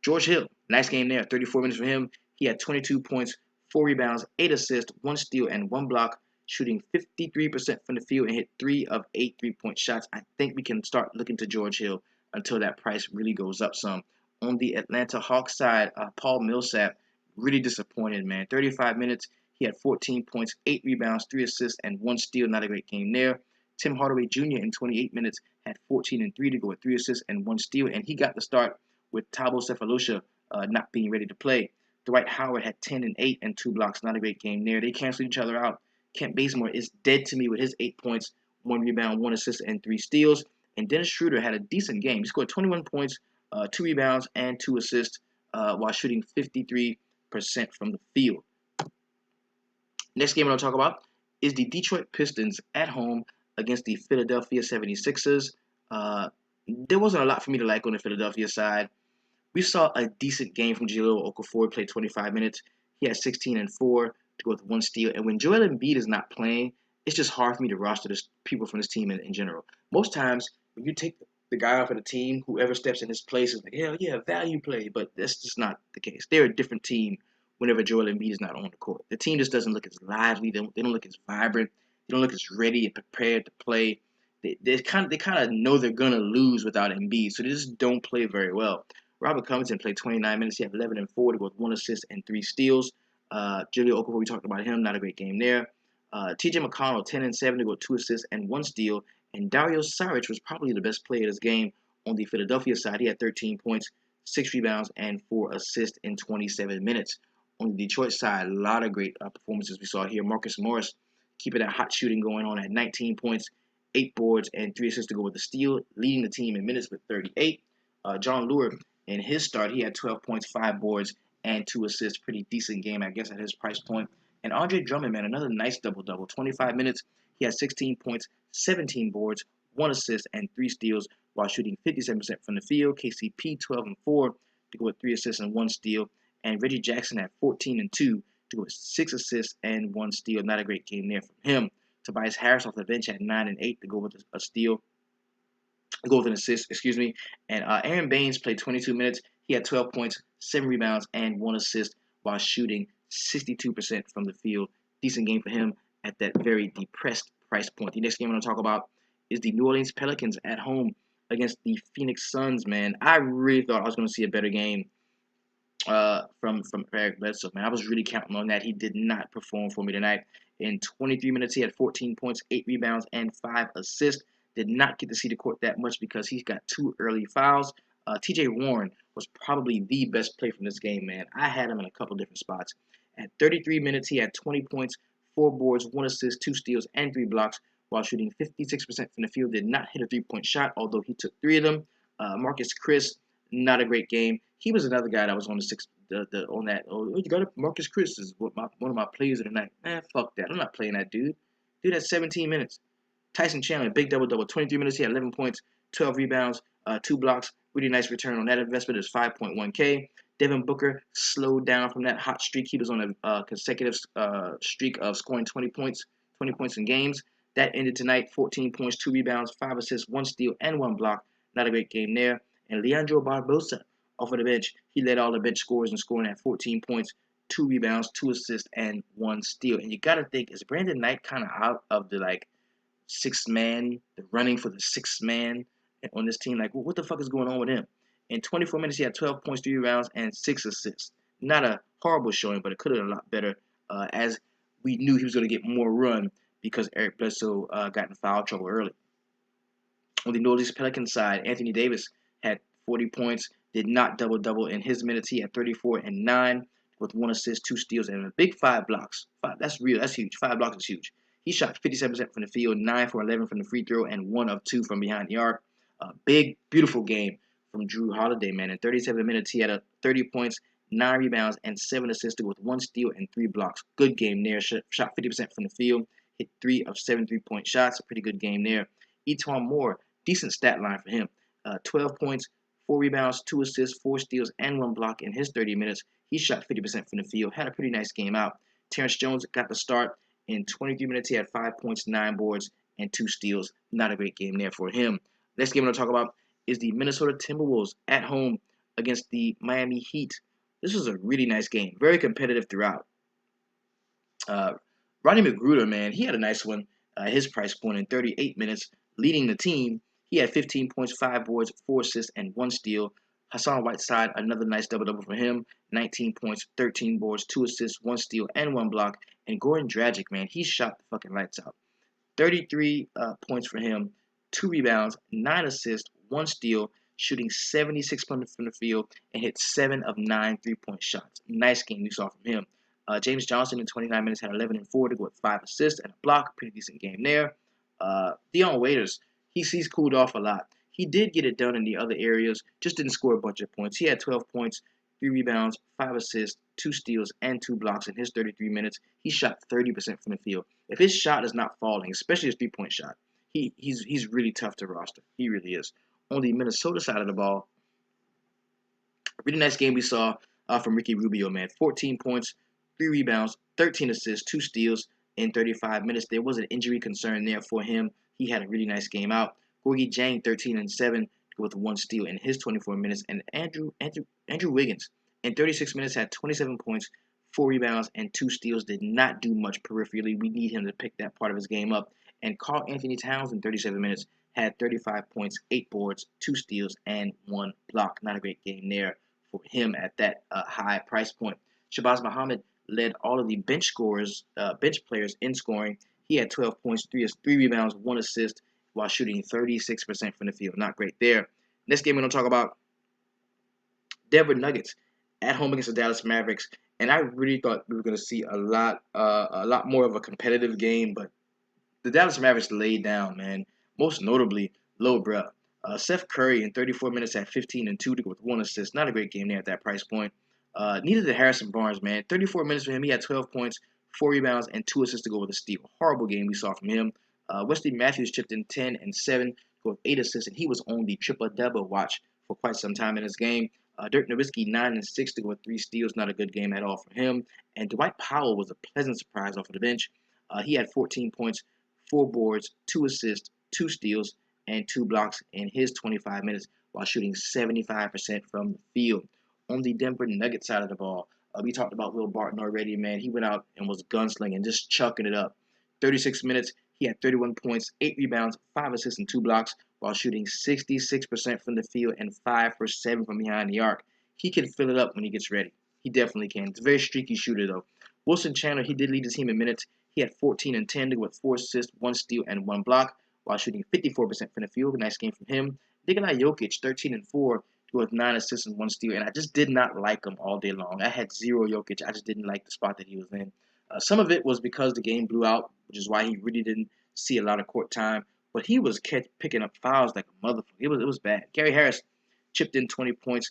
S1: George Hill, nice game there. 34 minutes for him. He had 22 points, 4 rebounds, 8 assists, 1 steal, and 1 block, shooting 53% from the field and hit 3 of 8 3-point shots. I think we can start looking to George Hill until that price really goes up some. On the Atlanta Hawks side, Paul Millsap, really disappointed, man. 35 minutes, he had 14 points, 8 rebounds, 3 assists, and 1 steal. Not a great game there. Tim Hardaway Jr. in 28 minutes had 14 and 3 to go with 3 assists and 1 steal, and he got the start with Thabo Sefolosha not being ready to play. Dwight Howard had 10 and 8 and 2 blocks. Not a great game there. They canceled each other out. Kent Bazemore is dead to me with his 8 points, 1 rebound, 1 assist, and 3 steals. And Dennis Schroeder had a decent game. He scored 21 points, 2 rebounds, and 2 assists while shooting 53% from the field. Next game I'm going to talk about is the Detroit Pistons at home against the Philadelphia 76ers. There wasn't a lot for me to like on the Philadelphia side. We saw a decent game from Jahlil Okafor. Played 25 minutes. He had 16 and 4 to go with 1 steal. And when Joel Embiid is not playing, it's just hard for me to roster people from this team in general. Most times, when you take the guy off of the team, whoever steps in his place is like, hell yeah, value play. But that's just not the case. They're a different team whenever Joel Embiid is not on the court. The team just doesn't look as lively. They don't look as vibrant. They don't look as ready and prepared to play. They kind of know they're gonna lose without Embiid, so they just don't play very well. Robert Covington played 29 minutes. He had 11 and 4 to go with 1 assist and 3 steals. Jahlil Okafor, we talked about him. Not a great game there. T.J. McConnell, 10 and 7 to go with 2 assists and 1 steal. And Dario Saric was probably the best player of this game on the Philadelphia side. He had 13 points, 6 rebounds, and 4 assists in 27 minutes. On the Detroit side, a lot of great performances we saw here. Marcus Morris keeping that hot shooting going on at 19 points, 8 boards, and 3 assists to go with the steal, leading the team in minutes with 38. John Lure, in his start, he had 12 points, 5 boards, and 2 assists. Pretty decent game, I guess, at his price point. And Andre Drummond, man, another nice double-double. 25 minutes, he had 16 points, 17 boards, 1 assist, and 3 steals while shooting 57% from the field. KCP, 12 and 4 to go with 3 assists and 1 steal. And Reggie Jackson had 14 and 2 to go with 6 assists and 1 steal. Not a great game there from him. Tobias Harris off the bench had 9 and 8 to go with a steal. Go with an assist, excuse me. And Aaron Baines played 22 minutes. He had 12 points, 7 rebounds, and 1 assist while shooting 62% from the field. Decent game for him at that very depressed price point. The next game I'm going to talk about is the New Orleans Pelicans at home against the Phoenix Suns, man. I really thought I was going to see a better game from Eric Bledsoe, man. I was really counting on that. He did not perform for me tonight. In 23 minutes, he had 14 points, 8 rebounds, and 5 assists. Did not get to see the court that much because he's got 2 early fouls. TJ Warren was probably the best play from this game, man. I had him in a couple different spots. At 33 minutes, he had 20 points, 4 boards, 1 assist, 2 steals, and 3 blocks while shooting 56% from the field. Did not hit a 3-point shot, although he took 3 of them. Marcus Chris, not a great game. He was another guy that was on on that. Oh, you got Marcus Chris is one of my players of the night. Man, fuck that. I'm not playing that dude. Dude had 17 minutes. Tyson Chandler, big double-double. 23 minutes, he had 11 points, 12 rebounds, 2 blocks. Really nice return on that investment. It's 5.1K. Devin Booker slowed down from that hot streak. He was on a consecutive streak of scoring 20 points in games. That ended tonight, 14 points, 2 rebounds, 5 assists, 1 steal, and 1 block. Not a great game there. And Leandro Barbosa, off of the bench, he led all the bench scorers in scoring at 14 points, 2 rebounds, 2 assists, and 1 steal. And you got to think, is Brandon Knight kind of out of the, sixth man, the running for the sixth man on this team? Like, what the fuck is going on with him? In 24 minutes, he had 12 points, 3 rebounds, and 6 assists. Not a horrible showing, but it could have been a lot better, as we knew he was going to get more run because Eric Bledsoe got in foul trouble early. On the New Orleans Pelicans side, Anthony Davis had 40 points, did not double-double in his minutes. He had 34 and 9 with 1 assist, 2 steals, and a big 5 blocks. That's huge. 5 blocks is huge. He shot 57% from the field, 9 for 11 from the free throw, and 1 of 2 from behind the arc. Big, beautiful game from Drew Holiday, man. In 37 minutes, he had 30 points, 9 rebounds, and 7 assists with 1 steal and 3 blocks. Good game there. Shot 50% from the field. Hit 3 of 7 3-point shots. A pretty good game there. Etuan Moore, decent stat line for him. 12 points, 4 rebounds, 2 assists, 4 steals, and 1 block in his 30 minutes. He shot 50% from the field. Had a pretty nice game out. Terrence Jones got the start. In 23 minutes, he had 5 points, 9 boards, and 2 steals. Not a great game there for him. Next game I'm going to talk about is the Minnesota Timberwolves at home against the Miami Heat. This was a really nice game. Very competitive throughout. Rodney McGruder, man, he had a nice one. His price point in 38 minutes, leading the team. He had 15 points, 5 boards, 4 assists, and 1 steal. Hassan Whiteside, another nice double-double for him. 19 points, 13 boards, 2 assists, 1 steal, and 1 block. And Goran Dragic, man, he shot the fucking lights out. 33 points for him, 2 rebounds, 9 assists, 1 steal, shooting 76% from the field, and hit 7 of 9 3-point shots. Nice game we saw from him. James Johnson in 29 minutes had 11 and 4 to go with 5 assists and a block. Pretty decent game there. Dion Waiters, he's cooled off a lot. He did get it done in the other areas, just didn't score a bunch of points. He had 12 points, 3 rebounds, 5 assists, 2 steals, and 2 blocks in his 33 minutes. He shot 30% from the field. If his shot is not falling, especially his 3-point shot, he's really tough to roster. He really is. On the Minnesota side of the ball, a really nice game we saw from Ricky Rubio, man. 14 points, 3 rebounds, 13 assists, 2 steals in 35 minutes. There was an injury concern there for him. He had a really nice game out. Gorgie Jang, 13 and 7 with 1 steal in his 24 minutes. And Andrew Wiggins, in 36 minutes, had 27 points, 4 rebounds, and 2 steals. Did not do much peripherally. We need him to pick that part of his game up. And Karl Anthony Towns, in 37 minutes, had 35 points, 8 boards, 2 steals, and 1 block. Not a great game there for him at that high price point. Shabazz Muhammad led all of the bench players in scoring. He had 12 points, 3 rebounds, 1 assist, while shooting 36% from the field. Not great there. Next game we're going to talk about, Denver Nuggets at home against the Dallas Mavericks. And I really thought we were going to see a lot more of a competitive game, but the Dallas Mavericks laid down, man. Most notably, Lil Bruh. Seth Curry in 34 minutes had 15 and 2 to go with 1 assist. Not a great game there at that price point. Neither did Harrison Barnes, man. 34 minutes for him. He had 12 points, 4 rebounds, and 2 assists to go with a steal. Horrible game we saw from him. Wesley Matthews chipped in 10 and 7 to go with 8 assists, and he was on the triple-double watch for quite some time in this game. Dirk Nowitzki, 9 and 6 to go with 3 steals. Not a good game at all for him. And Dwight Powell was a pleasant surprise off of the bench. He had 14 points, 4 boards, 2 assists, 2 steals, and 2 blocks in his 25 minutes while shooting 75% from the field. On the Denver Nuggets side of the ball, we talked about Will Barton already, man. He went out and was gunslinging, just chucking it up. 36 minutes, he had 31 points, 8 rebounds, 5 assists, and 2 blocks while shooting 66% from the field and 5 for 7 from behind the arc. He can fill it up when he gets ready. He definitely can. It's a very streaky shooter, though. Wilson Chandler, he did lead his team in minutes. He had 14 and 10 with 4 assists, 1 steal, and 1 block while shooting 54% from the field. Nice game from him. Nikola Jokic, 13 and 4 with 9 assists and 1 steal, and I just did not like him all day long. I had 0 Jokic. I just didn't like the spot that he was in. Some of it was because the game blew out, which is why he really didn't see a lot of court time. But he was picking up fouls like a motherfucker. It was bad. Gary Harris chipped in 20 points,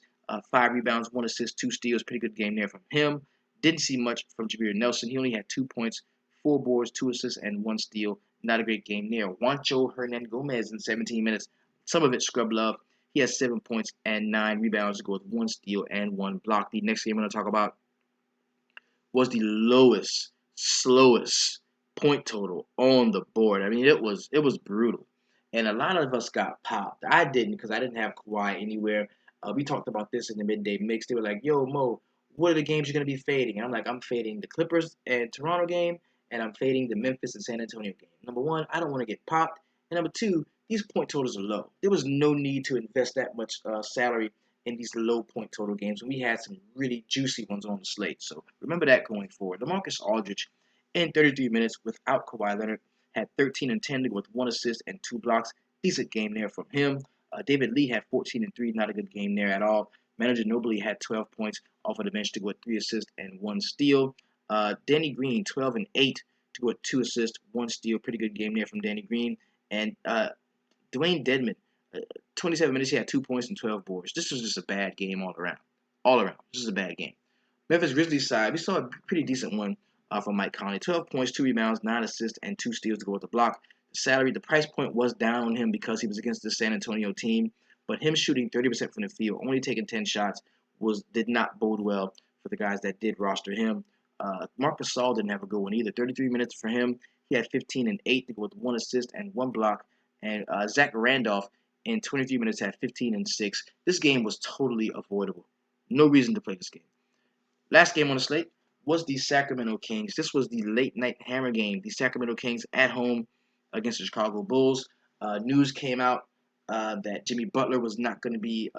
S1: 5 rebounds, 1 assist, 2 steals. Pretty good game there from him. Didn't see much from Jameer Nelson. He only had 2 points, 4 boards, 2 assists, and 1 steal. Not a great game there. Juancho Hernan-Gomez in 17 minutes. Some of it scrub love. He has 7 points and 9 rebounds to go with 1 steal and 1 block. The next game I'm going to talk about was the lowest, slowest point total on the board. I mean, it was brutal. And a lot of us got popped. I didn't because I didn't have Kawhi anywhere. We talked about this in the midday mix. They were like, yo, Mo, what are the games you're going to be fading? And I'm like, I'm fading the Clippers and Toronto game, and I'm fading the Memphis and San Antonio game. Number one, I don't want to get popped. And number two, these point totals are low. There was no need to invest that much salary in these low point total games when we had some really juicy ones on the slate. So remember that going forward. LaMarcus Aldridge, in 33 minutes without Kawhi Leonard, had 13 and 10 with 1 assist and 2 blocks. Decent game there from him. David Lee had 14 and 3, not a good game there at all. Manu Ginobili had 12 points off of the bench to go with 3 assists and 1 steal. Danny Green, 12 and 8 to go with 2 assists, 1 steal. Pretty good game there from Danny Green. And Dwayne Dedmon, 27 minutes, he had 2 points and 12 boards. This was just a bad game all around. all around. This is a bad game. Memphis Grizzlies side, we saw a pretty decent one from Mike Conley. 12 points, 2 rebounds, 9 assists, and 2 steals to go with the block. The salary, the price point was down on him because he was against the San Antonio team, but him shooting 30% from the field, only taking 10 shots, did not bode well for the guys that did roster him. Marc Gasol didn't have a good one either. 33 minutes for him. He had 15 and 8 to go with 1 assist and 1 block. And Zach Randolph in 23 minutes had 15 and 6. This game was totally avoidable. No reason to play this game. Last game on the slate was the Sacramento Kings. This was the late night hammer game. The Sacramento Kings at home against the Chicago Bulls. News came out that Jimmy Butler was not going to be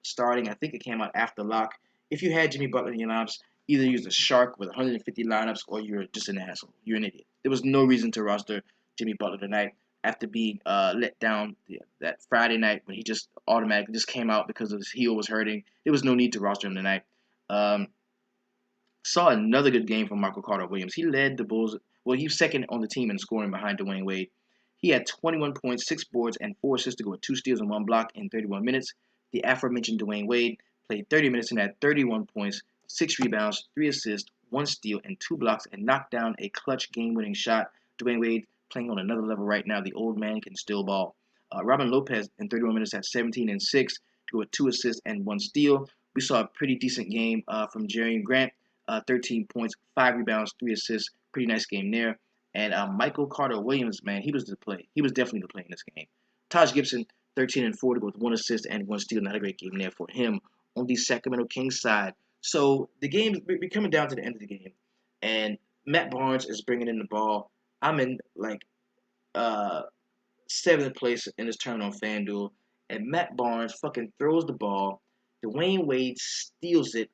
S1: starting. I think it came out after lock. If you had Jimmy Butler in your lineups, either use a shark with 150 lineups or you're just an asshole. You're an idiot. There was no reason to roster Jimmy Butler tonight after being let down that Friday night when he just automatically just came out because his heel was hurting. There was no need to roster him tonight. Saw another good game from Michael Carter Williams. He led the Bulls. Well, he was second on the team in scoring behind Dwayne Wade. He had 21 points, 6 boards, and 4 assists to go with 2 steals and 1 block in 31 minutes. The aforementioned Dwayne Wade played 30 minutes and had 31 points, 6 rebounds, 3 assists, 1 steal, and 2 blocks, and knocked down a clutch game-winning shot. Dwayne Wade playing on another level right now. The old man can still ball. Robin Lopez in 31 minutes had 17 and 6 to go with 2 assists and 1 steal. We saw a pretty decent game from Jerry Grant. 13 points, 5 rebounds, 3 assists. Pretty nice game there. And Michael Carter Williams, man, he was the play. He was definitely the play in this game. Taj Gibson, 13 and 4 to go with 1 assist and 1 steal. Not a great game there for him on the Sacramento Kings side. So the game, we're coming down to the end of the game. And Matt Barnes is bringing in the ball. I'm in like 7th place in this tournament on FanDuel. And Matt Barnes fucking throws the ball. Dwayne Wade steals it,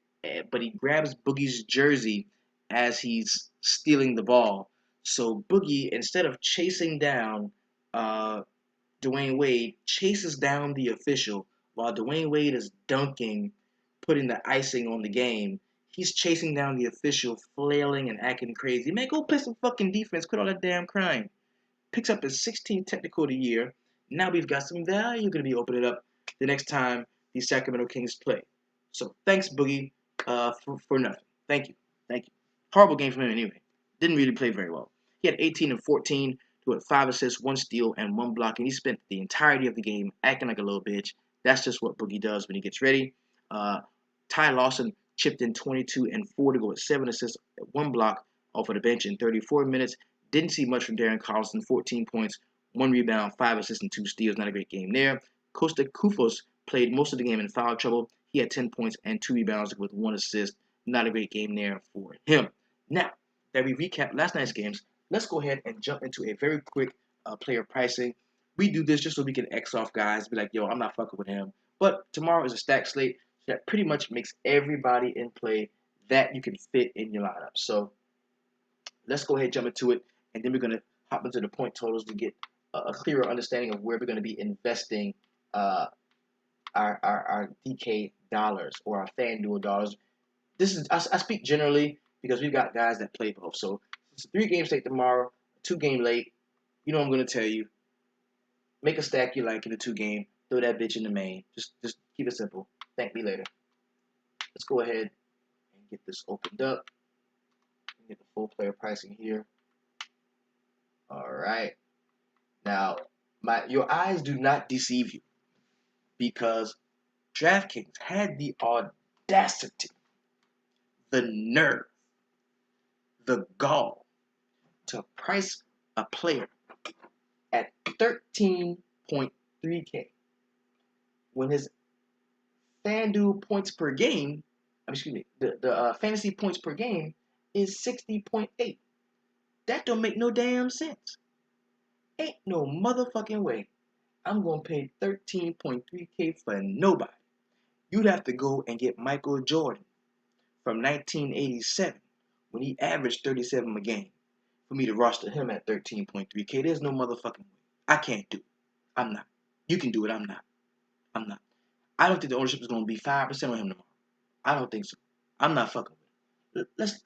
S1: but he grabs Boogie's jersey as he's stealing the ball. So Boogie, instead of chasing down Dwayne Wade, chases down the official while Dwayne Wade is dunking, putting the icing on the game. He's chasing down the official, flailing and acting crazy. Man, go play some fucking defense. Quit all that damn crying. Picks up his 16th technical of the year. Now we've got some value going to be opening up the next time the Sacramento Kings play. So thanks, Boogie, for nothing. Thank you. Thank you. Horrible game from him anyway. Didn't really play very well. He had 18 and 14 with 5 assists, 1 steal, and 1 block, and he spent the entirety of the game acting like a little bitch. That's just what Boogie does when he gets ready. Ty Lawson chipped in 22 and 4 to go with 7 assists, 1 block off of the bench in 34 minutes. Didn't see much from Darren Collison, 14 points, 1 rebound, 5 assists, and 2 steals. Not a great game there. Costa Koufos played most of the game in foul trouble. He had 10 points and 2 rebounds with 1 assist. Not a great game there for him. Now that we recap last night's games, let's go ahead and jump into a very quick player pricing. We do this just so we can X off guys, be like, yo, I'm not fucking with him. But tomorrow is a stack slate that pretty much makes everybody in play that you can fit in your lineup. So let's go ahead and jump into it, and then we're going to hop into the point totals to get a clearer understanding of where we're going to be investing our DK dollars or our FanDuel dollars. This is I speak generally because we've got guys that play both. So it's a 3-game slate tomorrow, 2-game late. You know what I'm going to tell you. Make a stack you like in the 2-game. Throw that bitch in the main. Just keep it simple. Thank me later. Let's go ahead and get this opened up. Get the full player pricing here. All right. Now, your eyes do not deceive you because DraftKings had the audacity, the nerve, the gall to price a player at 13.3K when his FanDuel points per game, the fantasy points per game is 60.8. That don't make no damn sense. Ain't no motherfucking way I'm going to pay 13.3K for nobody. You'd have to go and get Michael Jordan from 1987 when he averaged 37 a game for me to roster him at 13.3K. There's no motherfucking way. I can't do it. I'm not. You can do it. I'm not. I don't think the ownership is going to be 5% on him tomorrow. I don't think so. I'm not fucking with it. Let's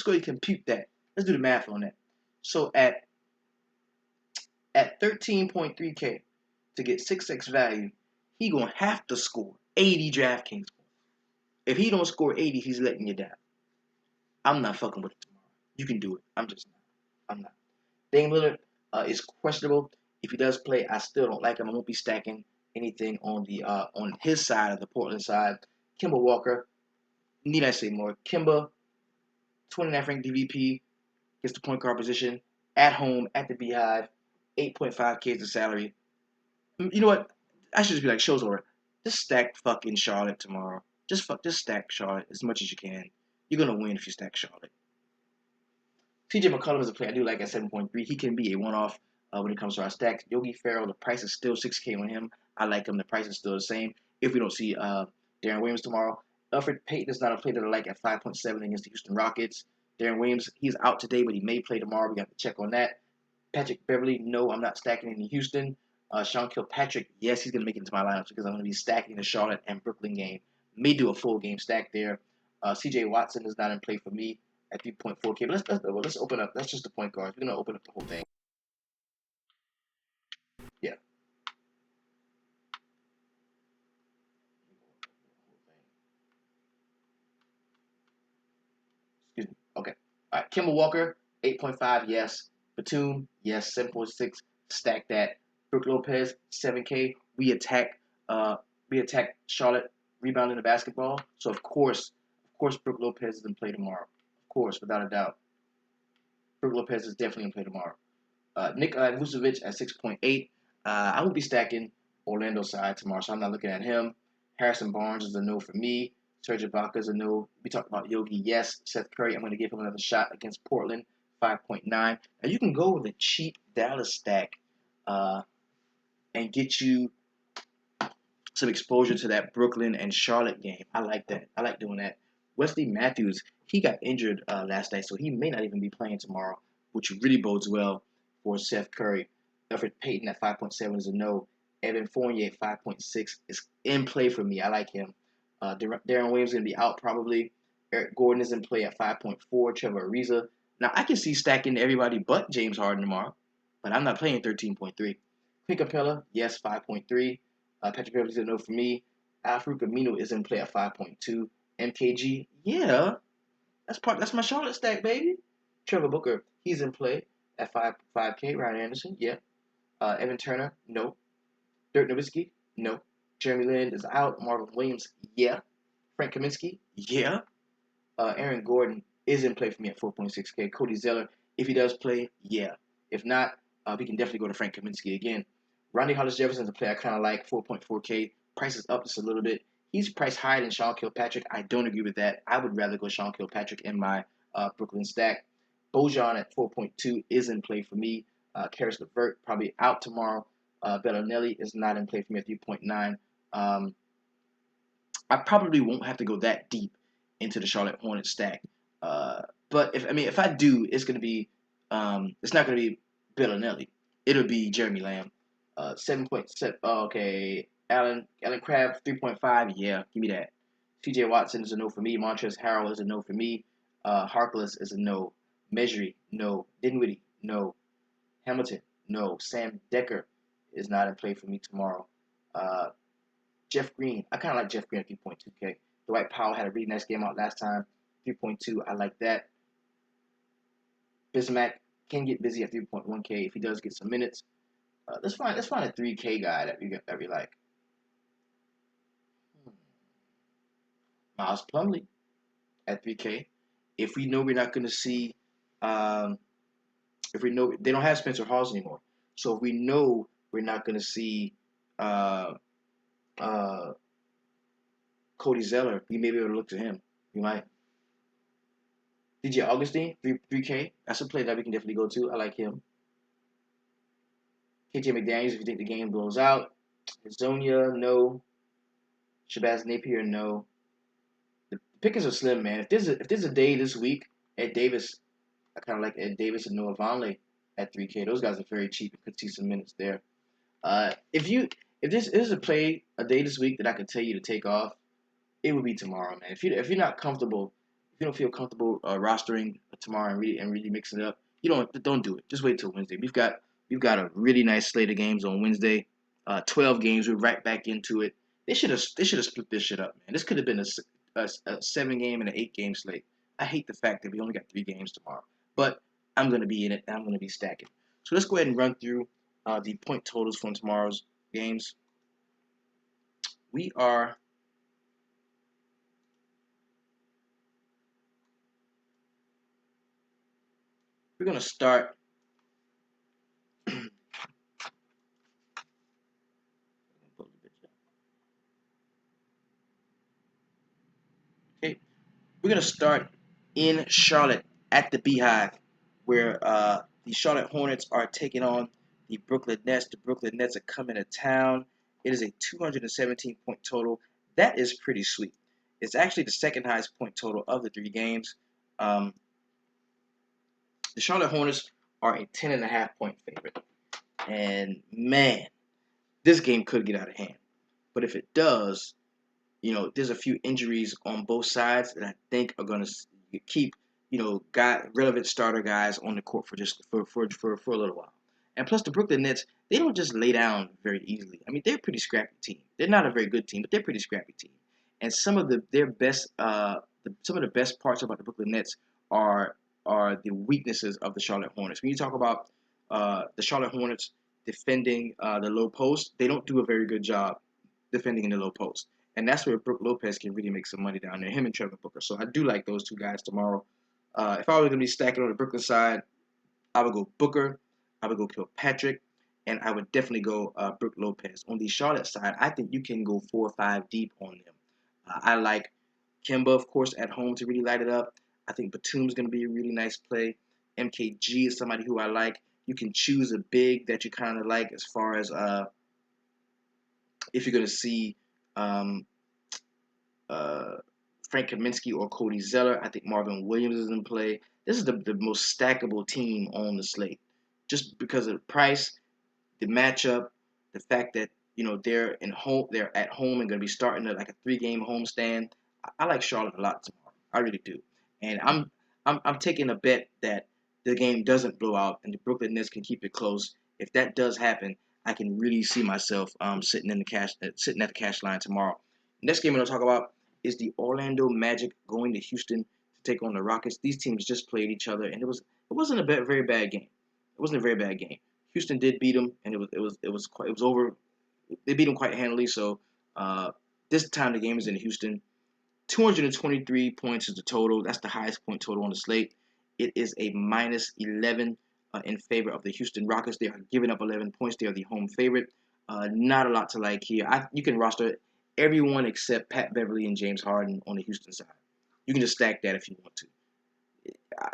S1: go ahead and compute that. Let's do the math on that. So at 13.3K to get 6x value, he gonna have to score 80 DraftKings points. If he don't score 80, he's letting you down. I'm not fucking with it tomorrow. You can do it. I'm just not. I'm not. Dame Lillard is questionable. If he does play, I still don't like him. I won't be stacking anything on his side of the Portland side. Kemba Walker, need I say more? Kemba, 29th ranked DVP, gets the point guard position at home at the Beehive, 8.5K is the salary. You know what? I should just be like, show's over. Just stack fucking Charlotte tomorrow. Just stack Charlotte as much as you can. You're gonna win if you stack Charlotte. TJ McCollum is a player I do like at 7.3. He can be a one-off when it comes to our stacks. Yogi Ferrell, the price is still 6K on him. I like him. The price is still the same. If we don't see Darren Williams tomorrow, Alfred Payton is not a player that I like at 5.7 against the Houston Rockets. Darren Williams, he's out today, but he may play tomorrow. We got to check on that. Patrick Beverly, no, I'm not stacking in Houston. Sean Kilpatrick, yes, he's going to make it into my lineups because I'm going to be stacking the Charlotte and Brooklyn game. May do a full game stack there. CJ Watson is not in play for me at 3.4K. But let's open up. That's just the point guards. We're going to open up the whole thing. Yeah. Excuse me. Okay. All right. Kemba Walker, 8.5, yes. Batum, yes. 7.6, stack that. Brook Lopez, 7K. We attack Charlotte rebounding the basketball. So of course, Brook Lopez is in play tomorrow. Of course, without a doubt. Brook Lopez is definitely in play tomorrow. Nick Vucevic at 6.8. I will be stacking Orlando side tomorrow, so I'm not looking at him. Harrison Barnes is a no for me. Serge Ibaka is a no. We talked about Yogi, yes. Seth Curry, I'm going to give him another shot against Portland, 5.9. Now you can go with a cheap Dallas stack and get you some exposure to that Brooklyn and Charlotte game. I like that. I like doing that. Wesley Matthews, he got injured last night, so he may not even be playing tomorrow, which really bodes well for Seth Curry. Alfred Payton at 5.7 is a no. Evan Fournier at 5.6 is in play for me. I like him. Darren Williams is going to be out probably. Eric Gordon is in play at 5.4. Trevor Ariza. Now, I can see stacking everybody but James Harden tomorrow, but I'm not playing 13.3. Clint Capella, yes, 5.3. Patrick Beverly is a no for me. Alfred Camino is in play at 5.2. MKG, yeah, that's my Charlotte stack, baby. Trevor Booker, he's in play at 5K. Ryan Anderson, yeah. Evan Turner, no. Dirk Nowitzki, no. Jeremy Lin is out. Marvin Williams, yeah. Frank Kaminsky, yeah. Aaron Gordon is in play for me at 4.6K. Cody Zeller, if he does play, yeah. If not, we can definitely go to Frank Kaminsky again. Ronnie Hollis Jefferson is a player I kind of like, 4.4K. Price is up just a little bit. He's priced higher than Sean Kilpatrick. I don't agree with that. I would rather go Sean Kilpatrick in my Brooklyn stack. Bojan at 4.2 is in play for me. Karis LeVert probably out tomorrow. Bellinelli is not in play for me at 3.9. I probably won't have to go that deep into the Charlotte Hornets stack. But if I do, it's gonna be it's not gonna be Bellinelli. It'll be Jeremy Lamb. 7.7. Okay, Alan Crabb 3.5. Yeah, give me that. C.J. Watson is a no for me. Montrezl Harrell is a no for me. Harkless is a no. Measury, no. Dinwiddie, no. Hamilton, no. Sam Decker is not in play for me tomorrow. Jeff Green, I kind of like Jeff Green at 3.2K. Dwight Powell had a really nice game out last time. 3.2, I like that. Bismack can get busy at 3.1K if he does get some minutes. Let's find a 3K guy that we like. Miles Plumlee at 3K. If we know we're not going to see, if we know they don't have Spencer Hawes anymore, so if we know we're not going to see Cody Zeller, we may be able to look to him. We might. DJ Augustine, 3K. That's a play that we can definitely go to. I like him. KJ McDaniels, if you think the game blows out. Zonia, no. Shabazz Napier, no. The pickings are slim, man. If there's a day this week, Ed Davis, I kind of like Ed Davis and Noah Vonleh at 3K. Those guys are very cheap. You could see some minutes there. If this is a day this week that I could tell you to take off, it would be tomorrow, man. If you're not comfortable, if you don't feel comfortable rostering tomorrow and really mixing it up, don't do it. Just wait till Wednesday. We've got a really nice slate of games on Wednesday. 12 games. We're right back into it. They should have split this shit up, man. This could have been a 7-game and an 8-game slate. I hate the fact that we only got 3 games tomorrow, but I'm gonna be in it and I'm gonna be stacking. So let's go ahead and run through the point totals from tomorrow's games. We are we're gonna start. Okay, we're gonna start in Charlotte at the Beehive, where the Charlotte Hornets are taking on the Brooklyn Nets. The Brooklyn Nets are coming to town. It is a 217 point total. That is pretty sweet. It's actually the second highest point total of the 3 games. Um, the Charlotte Hornets are a 10.5 point favorite, and man, this game could get out of hand. But if it does, there's a few injuries on both sides that I think are going to keep, relevant starter guys on the court for just for a little while. And plus, the Brooklyn Nets, they don't just lay down very easily. I mean, they're a pretty scrappy team. They're not a very good team, but they're a pretty scrappy team. And some of their best, some of the best parts about the Brooklyn Nets are are the weaknesses of the Charlotte Hornets. When you talk about the Charlotte Hornets defending the low post, they don't do a very good job defending in the low post. And that's where Brook Lopez can really make some money down there, him and Trevor Booker. So I do like those 2 guys tomorrow. If I was going to be stacking on the Brooklyn side, I would go Booker, I would go Kilpatrick, and I would definitely go Brook Lopez. On the Charlotte side, I think you can go 4 or 5 deep on them. I like Kemba, of course, at home to really light it up. I think Batum's going to be a really nice play. MKG is somebody who I like. You can choose a big that you kind of like as far as if you're going to see um, Frank Kaminsky or Cody Zeller. I think Marvin Williams is in play. This is the most stackable team on the slate, just because of the price, the matchup, the fact that they're at home and going to be starting like a 3-game homestand. I like Charlotte a lot tomorrow. I really do, and I'm taking a bet that the game doesn't blow out and the Brooklyn Nets can keep it close. If that does happen, I can really see myself sitting at the cash line tomorrow. Next game I'm going to talk about is the Orlando Magic going to Houston to take on the Rockets. These teams just played each other, and it wasn't a very bad game. It wasn't a very bad game. Houston did beat them, and it was over. They beat them quite handily. So this time the game is in Houston. 223 points is the total. That's the highest point total on the slate. It is a minus 11 in favor of the Houston Rockets. They are giving up 11 points. They are the home favorite. Not a lot to like here. You can roster everyone except Pat Beverly and James Harden on the Houston side. You can just stack that if you want to.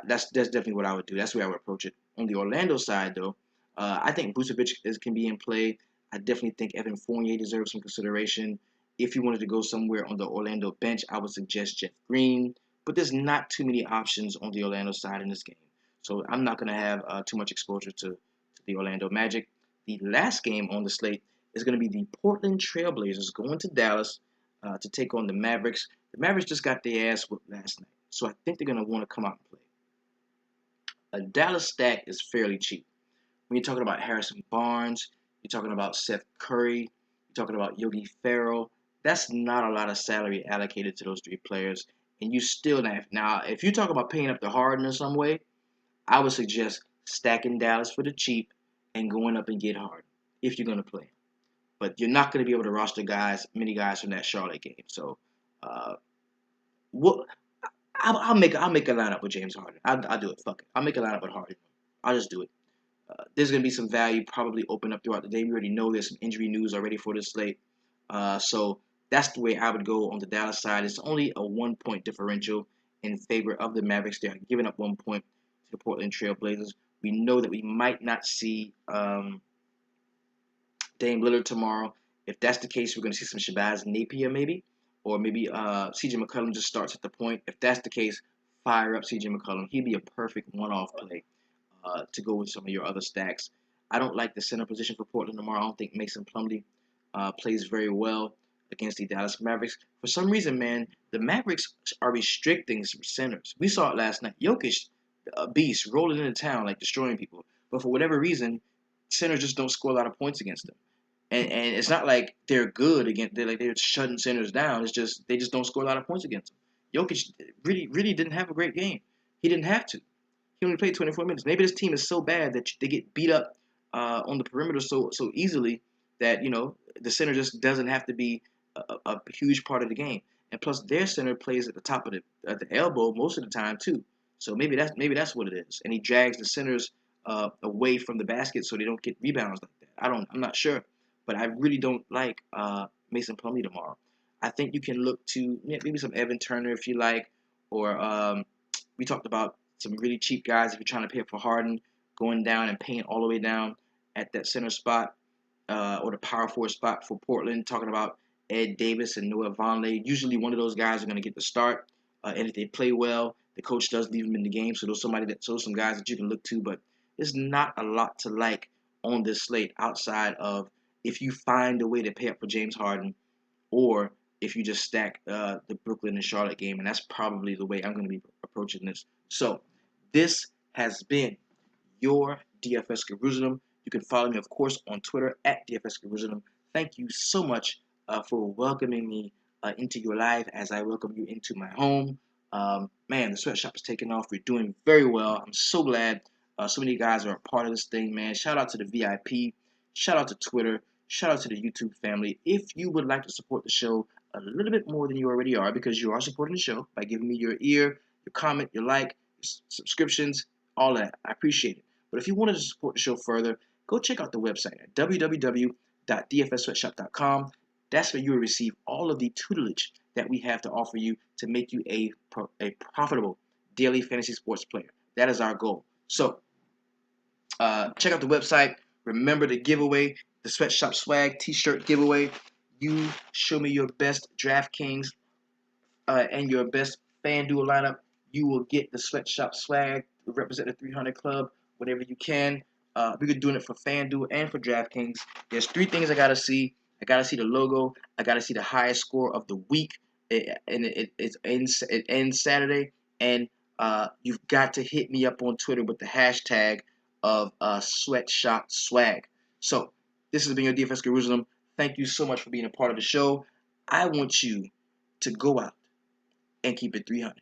S1: That's definitely what I would do. That's the way I would approach it. On the Orlando side, though, I think Vucevic can be in play. I definitely think Evan Fournier deserves some consideration. If you wanted to go somewhere on the Orlando bench, I would suggest Jeff Green. But there's not too many options on the Orlando side in this game. So I'm not going to have too much exposure to the Orlando Magic. The last game on the slate is going to be the Portland Trailblazers going to Dallas to take on the Mavericks. The Mavericks just got their ass whipped last night. So I think they're going to want to come out and play. A Dallas stack is fairly cheap. When you're talking about Harrison Barnes, you're talking about Seth Curry, you're talking about Yogi Ferrell, that's not a lot of salary allocated to those 3 players. And you still have. Now, if you're talking about paying up the Harden in some way, I would suggest stacking Dallas for the cheap and going up and get Harden if you're going to play. But you're not going to be able to roster many guys from that Charlotte game. So, what I'll make a lineup with James Harden. I'll do it. Fuck it. I'll make a lineup with Harden. I'll just do it. There's going to be some value probably open up throughout the day. We already know there's some injury news already for this slate. So that's the way I would go on the Dallas side. It's only a 1-point differential in favor of the Mavericks. They are giving up 1 point to the Portland Trail Blazers. We know that we might not see Dame Lillard tomorrow. If that's the case, we're going to see some Shabazz Napier maybe. Or maybe C.J. McCollum just starts at the point. If that's the case, fire up C.J. McCollum. He'd be a perfect one-off play to go with some of your other stacks. I don't like the center position for Portland tomorrow. I don't think Mason Plumlee plays very well against the Dallas Mavericks. For some reason, man, the Mavericks are restricting some centers. We saw it last night. Jokic, a beast, rolling into town, like destroying people. But for whatever reason, centers just don't score a lot of points against them. And it's not like they're good against. They're shutting centers down. It's just they just don't score a lot of points against them. Jokic really didn't have a great game. He didn't have to. He only played 24 minutes. Maybe this team is so bad that they get beat up on the perimeter so easily that the center just doesn't have to be a huge part of the game. And plus, their center plays at the top of the elbow most of the time too. So maybe that's what it is. And he drags the centers away from the basket so they don't get rebounds like that. I'm not sure, but I really don't like Mason Plumlee tomorrow. I think you can look to maybe some Evan Turner if you like, or we talked about some really cheap guys if you're trying to pay up for Harden, going down and paying all the way down at that center spot or the power forward spot for Portland. Talking about Ed Davis and Noah Vonleh. Usually one of those guys are going to get the start, and if they play well, the coach does leave them in the game. So those some guys that you can look to, but there's not a lot to like on this slate outside of if you find a way to pay up for James Harden or if you just stack the Brooklyn and Charlotte game, and that's probably the way I'm going to be approaching this. So this has been your DFS Jerusalem. You can follow me, of course, on Twitter at DFS Jerusalem. Thank you so much for welcoming me into your life as I welcome you into my home. Man, the sweatshop is taking off. We're doing very well. I'm so glad so many guys are a part of this thing, man. Shout out to the VIP. Shout out to Twitter. Shout out to the YouTube family. If you would like to support the show a little bit more than you already are, because you are supporting the show by giving me your ear, your comment, your like, your subscriptions, all that. I appreciate it. But if you wanted to support the show further, go check out the website at www.dfssweatshop.com. That's where you will receive all of the tutelage that we have to offer you to make you a profitable daily fantasy sports player. That is our goal. So check out the website. Remember the giveaway, the Sweatshop Swag T-shirt giveaway. You show me your best DraftKings and your best FanDuel lineup. You will get the Sweatshop Swag to represent the 300 Club whenever you can. We're doing it for FanDuel and for DraftKings. There's three things I gotta see. I gotta see the logo. I gotta see the highest score of the week, it ends Saturday. And you've got to hit me up on Twitter with the hashtag of Sweatshop Swag. So this has been your DFS Jerusalem. Thank you so much for being a part of the show. I want you to go out and keep it 300.